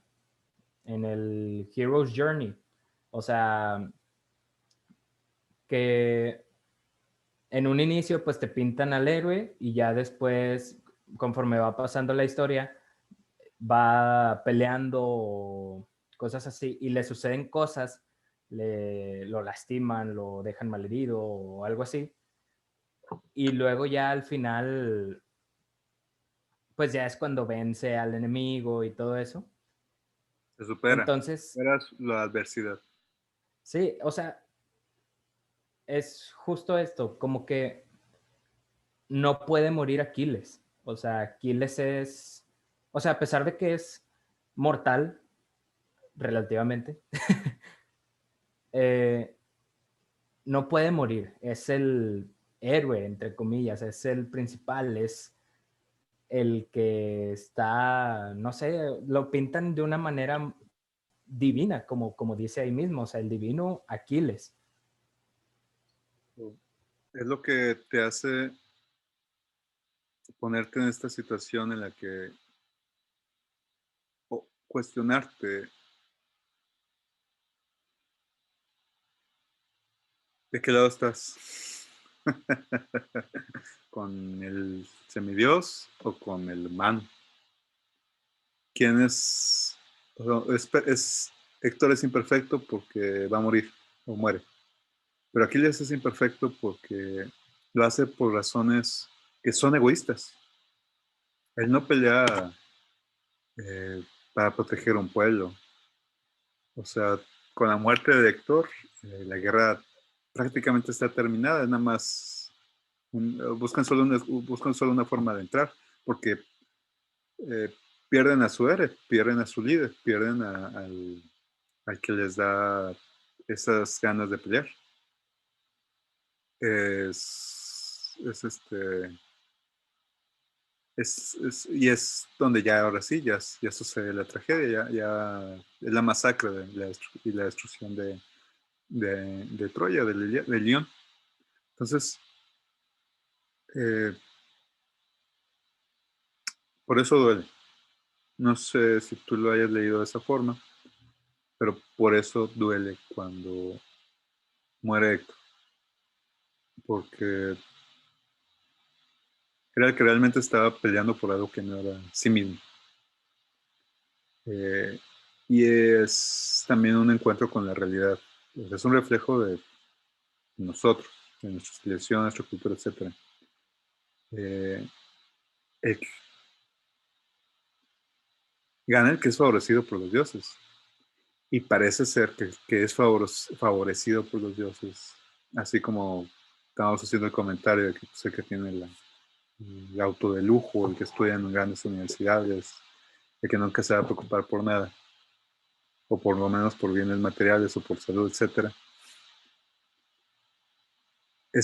el Hero's Journey. O sea, que en un inicio pues te pintan al héroe y ya después, conforme va pasando la historia, va peleando cosas así y le suceden cosas, lo lastiman, lo dejan malherido o algo así. Y luego ya al final, pues ya es cuando vence al enemigo y todo eso. Se Entonces, supera la adversidad. sí, o sea, es justo esto, como que no puede morir Aquiles. O sea, Aquiles es, o sea, a pesar de que es mortal, relativamente, eh, no puede morir. Es el héroe, entre comillas, es el principal, es el que está, no sé, lo pintan de una manera divina, como dice ahí mismo, o sea, el divino Aquiles. Es lo que te hace ponerte en esta situación en la que o cuestionarte de qué lado estás. ¿Con el semidios o con el humano? ¿Quién es? O sea, Héctor es imperfecto porque va a morir o muere. Pero Aquiles es imperfecto porque lo hace por razones que son egoístas. Él no pelea eh, para proteger a un pueblo. O sea, con la muerte de Héctor, la guerra prácticamente está terminada. Es nada más buscan solo una forma de entrar, porque eh, pierden a su héroe, pierden a su líder, pierden al que les da esas ganas de pelear. Es y es donde ya ahora sí, ya sucede la tragedia, ya es la masacre y la destrucción de Troya, de León. Entonces, eh, por eso duele. No sé si tú lo hayas leído de esa forma, pero por eso duele cuando muere Héctor, porque era el que realmente estaba peleando por algo que no era sí mismo. Eh, y es también un encuentro con la realidad. Es un reflejo de nosotros, de nuestra civilización, nuestra cultura, etc. El, gana el que es favorecido por los dioses. Y parece ser que es favorecido por los dioses. Así como estábamos haciendo el comentario de que sé que tiene el auto de lujo, el que estudia en grandes universidades, el que nunca se va a preocupar por nada, o por lo menos por bienes materiales o por salud, etc.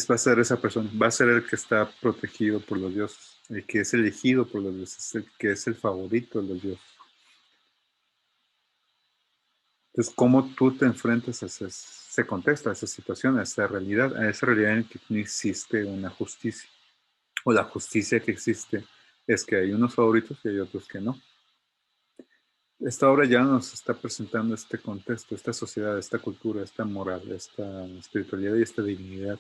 Va a ser esa persona, va a ser el que está protegido por los dioses, el que es elegido por los dioses, el que es el favorito de los dioses. Entonces, ¿cómo tú te enfrentas a ese contexto, a esa situación, a esa realidad en que no existe una justicia? O la justicia que existe es que hay unos favoritos y hay otros que no. esta obra ya nos está presentando este contexto, esta sociedad, esta cultura, esta moral, esta espiritualidad y esta dignidad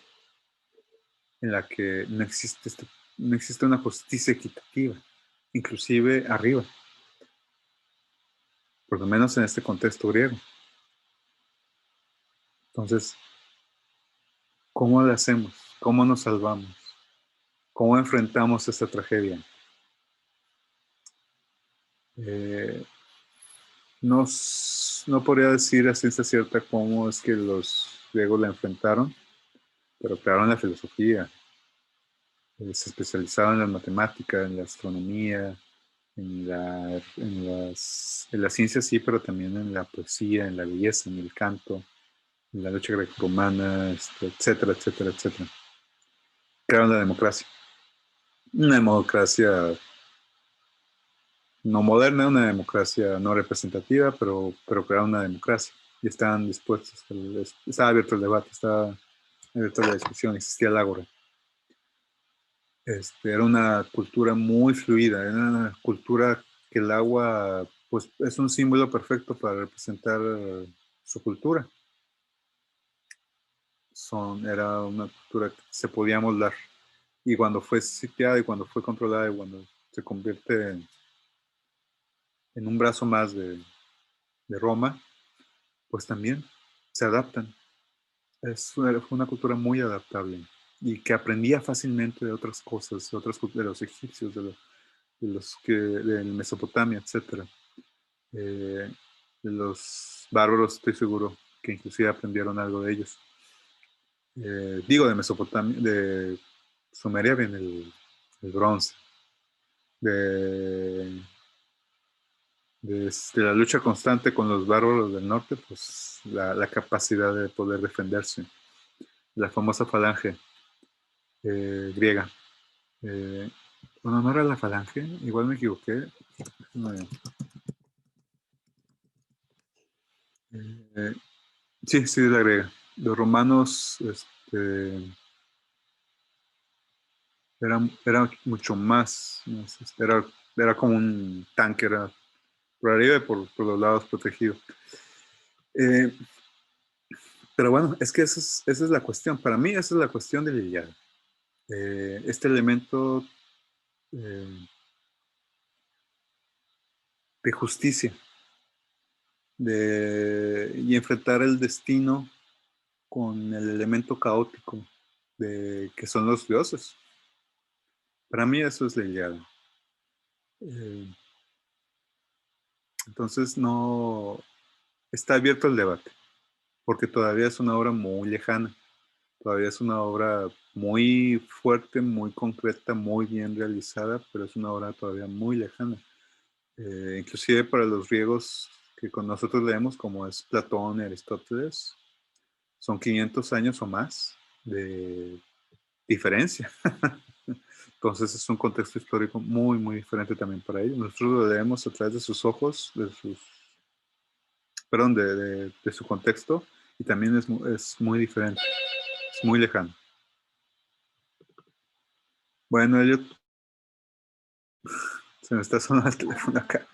en la que no existe una justicia equitativa, inclusive arriba, por lo menos en este contexto griego. Entonces, ¿cómo lo hacemos? ¿Cómo nos salvamos? ¿Cómo enfrentamos esta tragedia? Eh, no podría decir a ciencia cierta cómo es que los griegos la enfrentaron, pero crearon la filosofía, se especializaban en la matemática, en la astronomía, en la ciencia sí, pero también en la poesía, en la belleza, en el canto, en la lucha grecorromana, etcétera, etcétera, etcétera. Crearon la democracia. Una democracia no moderna, una democracia no representativa, pero crearon una democracia. Y estaban dispuestos, estaba abierto el debate, estaba abierta la discusión, existía el ágora. Era una cultura muy fluida, era una cultura que el agua pues, es un símbolo perfecto para representar su cultura. Era una cultura que se podía moldar. Y cuando fue sitiada y cuando fue controlada y cuando se convierte en un brazo más de Roma, pues también se adaptan. Fue una cultura muy adaptable y que aprendía fácilmente de otras cosas, de los egipcios, de Mesopotamia, etcétera. De los bárbaros, estoy seguro que inclusive aprendieron algo de ellos. Digo, de Mesopotamia, de Sumeria viene el bronce. De, de la lucha constante con los bárbaros del norte, pues la capacidad de poder defenderse. La famosa falange griega. Bueno, no era la falange, igual me equivoqué. Eh, sí, sí, es la griega. Los romanos era mucho más, era como un tanque, era por arriba y por los lados protegido. Eh, pero bueno, es que esa es la cuestión. Para mí, esa es la cuestión de Liliana. Este elemento de justicia y enfrentar el destino con el elemento caótico que son los dioses. Para mí eso es la Ilíada. Entonces no está abierto el debate, porque todavía es una obra muy lejana, todavía es una obra muy fuerte, muy concreta, muy bien realizada, pero es una obra todavía muy lejana. Inclusive para los griegos que con nosotros leemos, como es Platón y Aristóteles, son 500 años o más de diferencia. Entonces es un contexto histórico muy, muy diferente también para ellos. Nosotros lo leemos a través de sus ojos, de su contexto, y también es muy diferente, es muy lejano. Bueno, Elliot, se me está sonando el teléfono acá.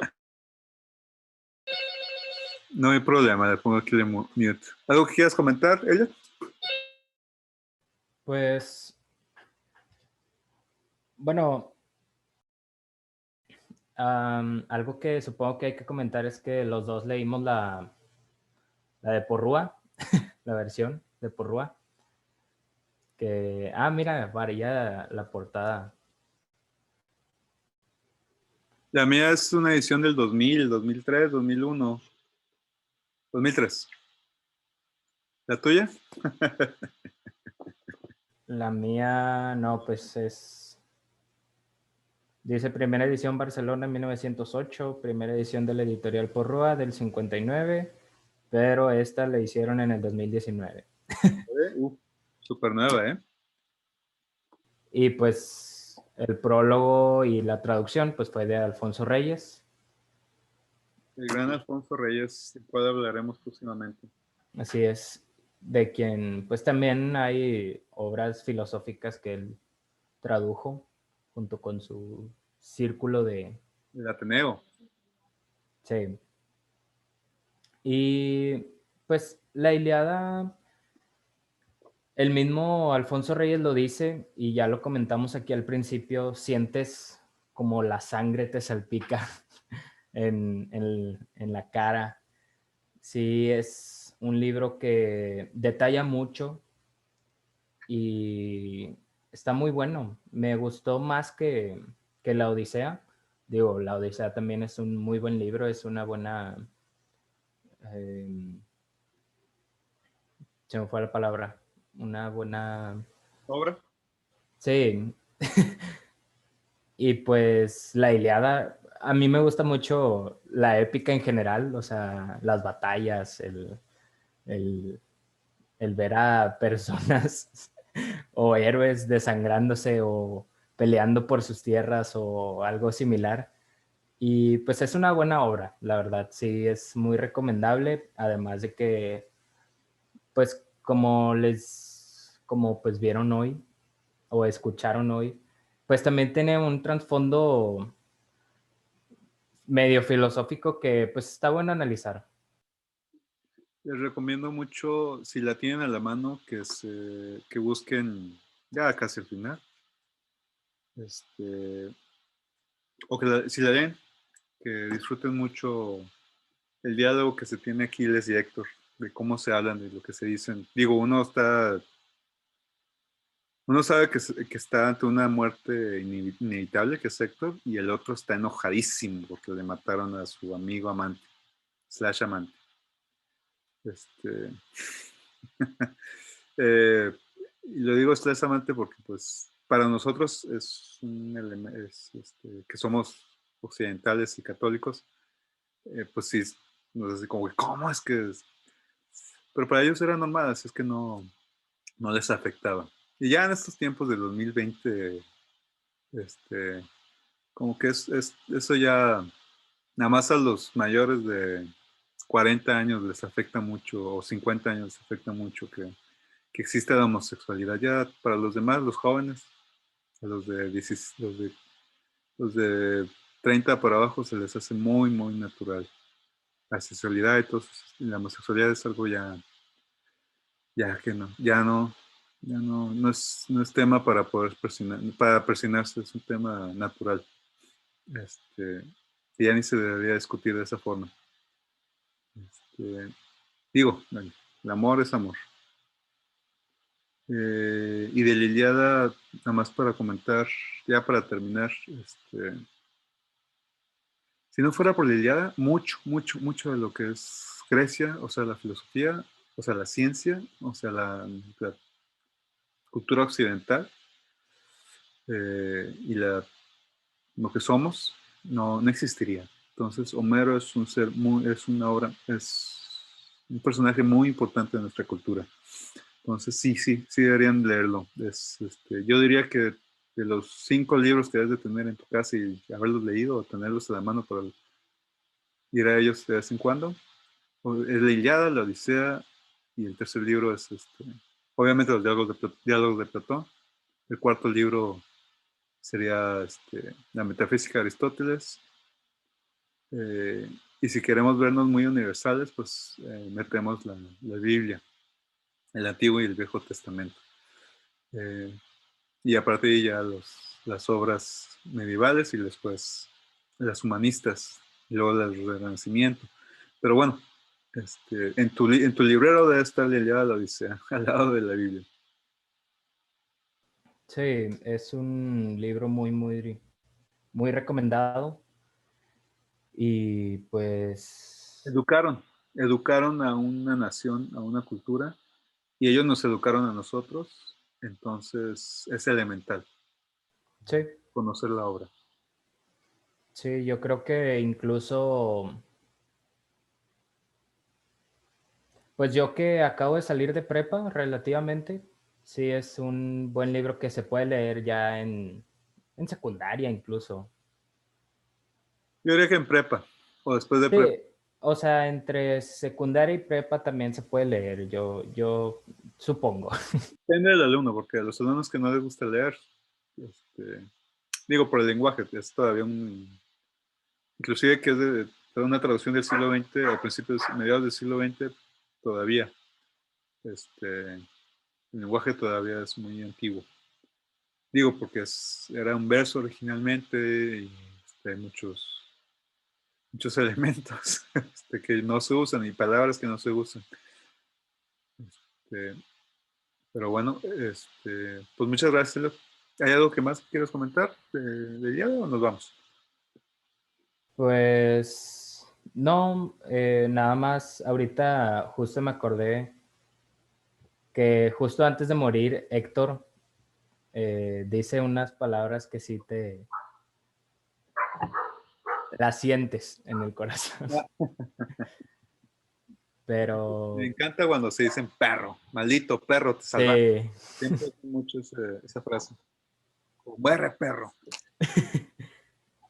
No hay problema, le pongo aquí de mute. ¿Algo que quieras comentar, Elliot? Pues, bueno, algo que supongo que hay que comentar es que los dos leímos la de Porrúa, la versión de Porrúa. Mira, varía la portada. La mía es una edición del 2000, 2003, 2001, 2003. ¿La tuya? La mía, no, pues dice primera edición Barcelona en 1908, primera edición de la editorial Porrúa del 59, pero esta la hicieron en el 2019. Súper nueva, ¿eh? Y pues el prólogo y la traducción pues fue de Alfonso Reyes. El gran Alfonso Reyes, del cual hablaremos próximamente. Así es, de quien pues también hay obras filosóficas que él tradujo junto con su círculo de... El Ateneo. Sí. Y pues la Ilíada, el mismo Alfonso Reyes lo dice y ya lo comentamos aquí al principio, sientes como la sangre te salpica en la cara. Sí, es un libro que detalla mucho y está muy bueno. Me gustó más que La Odisea. Digo, La Odisea también es un muy buen libro, es una buena... eh, se me fue la palabra. Una buena... ¿Obra? Sí. Y pues la Ilíada, a mí me gusta mucho la épica en general, o sea, las batallas, el, el ver a personas o héroes desangrándose o peleando por sus tierras o algo similar. Y pues es una buena obra, la verdad, sí, es muy recomendable, además de que, pues como pues vieron hoy o escucharon hoy, pues también tiene un trasfondo medio filosófico que pues está bueno analizar. Les recomiendo mucho, si la tienen a la mano, que busquen ya casi al final. O si la leen, que disfruten mucho el diálogo que se tiene Aquiles y Héctor, de cómo se hablan, de lo que se dicen. Digo, uno sabe que está ante una muerte inevitable, que es Héctor, y el otro está enojadísimo porque le mataron a su amigo amante, slash amante. Este, y lo digo slash amante porque, pues, para nosotros es un elemento, que somos occidentales y católicos, pues sí, nos hace como, ¿cómo es que es? Pero para ellos era normal, así es que no les afectaba. Y ya en estos tiempos del 2020, este, como que eso ya, nada más a los mayores de 40 años les afecta mucho, o 50 años les afecta mucho que existe la homosexualidad. Ya para los demás, los jóvenes, a los de, 10 los de 30 para abajo se les hace muy, muy natural. La sexualidad y todo, la homosexualidad es algo ya que no es tema para poder para presionarse, es un tema natural. Este, que ya ni se debería discutir de esa forma. Este, digo, el amor es amor. Y de Liliada, nada más para comentar, ya para terminar, si no fuera por Liliada, mucho, mucho, mucho de lo que es Grecia, o sea, la filosofía, o sea, la ciencia, o sea, la cultura occidental, y lo que somos, no existiría. Entonces, Homero es es una obra, es un personaje muy importante de nuestra cultura. Entonces, sí, sí, sí deberían leerlo. Yo diría que de los 5 libros que debes de tener en tu casa y haberlos leído o tenerlos a la mano para ir a ellos de vez en cuando, es la Ilíada, la Odisea, y el tercer libro es, obviamente, los diálogos de Platón. El cuarto libro sería la Metafísica de Aristóteles. Eh, y si queremos vernos muy universales, pues metemos la Biblia, el Antiguo y el Viejo Testamento. Eh, y a partir de ahí ya las obras medievales y después las humanistas, y luego las del Renacimiento. Pero bueno, en tu librero debe estar la Ilíada, la Odisea, al lado de la Biblia. Sí, es un libro muy, muy, muy recomendado y pues Educaron a una nación, a una cultura, y ellos nos educaron a nosotros, entonces es elemental sí, conocer la obra. sí, yo creo que incluso, pues yo que acabo de salir de prepa relativamente, sí es un buen libro que se puede leer ya en secundaria incluso. Yo diría que en prepa, o después de prepa. Sí, o sea, entre secundaria y prepa también se puede leer, yo supongo. Depende del alumno, porque a los alumnos que no les gusta leer, digo por el lenguaje, es todavía inclusive que es una traducción del siglo XX, a principios, mediados del siglo XX, todavía. El lenguaje todavía es muy antiguo. Digo, porque era un verso originalmente y hay muchos elementos que no se usan y palabras que no se usan. Pero bueno, pues muchas gracias, Elliot. ¿Hay algo que más quieras comentar de día o nos vamos? Pues no, nada más, ahorita justo me acordé que justo antes de morir, Héctor dice unas palabras que sí te las sientes en el corazón. Pero Me encanta cuando se dicen perro, maldito perro, te salvaste. sí. Siempre uso mucho esa frase. Muere perro.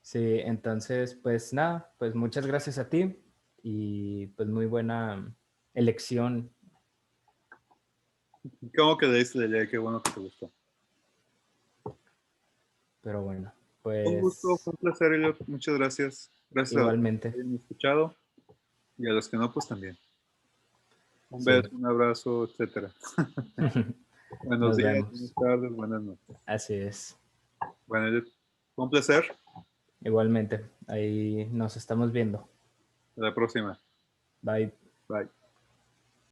Sí, entonces, pues nada, pues muchas gracias a ti y pues muy buena elección. ¿Cómo que leíste de ley? Qué bueno que te gustó. Pero bueno, Un gusto, pues fue un placer, Elliot. Muchas gracias. Gracias a los que igualmente. hayan escuchado y a los que no, pues también. Un Sí. beso, un abrazo, etcétera. Buenos Nos días, buenas vemos. tardes, buenas noches. Así es. Bueno, Elliot, fue un placer. Igualmente. Ahí nos estamos viendo. Hasta la próxima. Bye. Bye.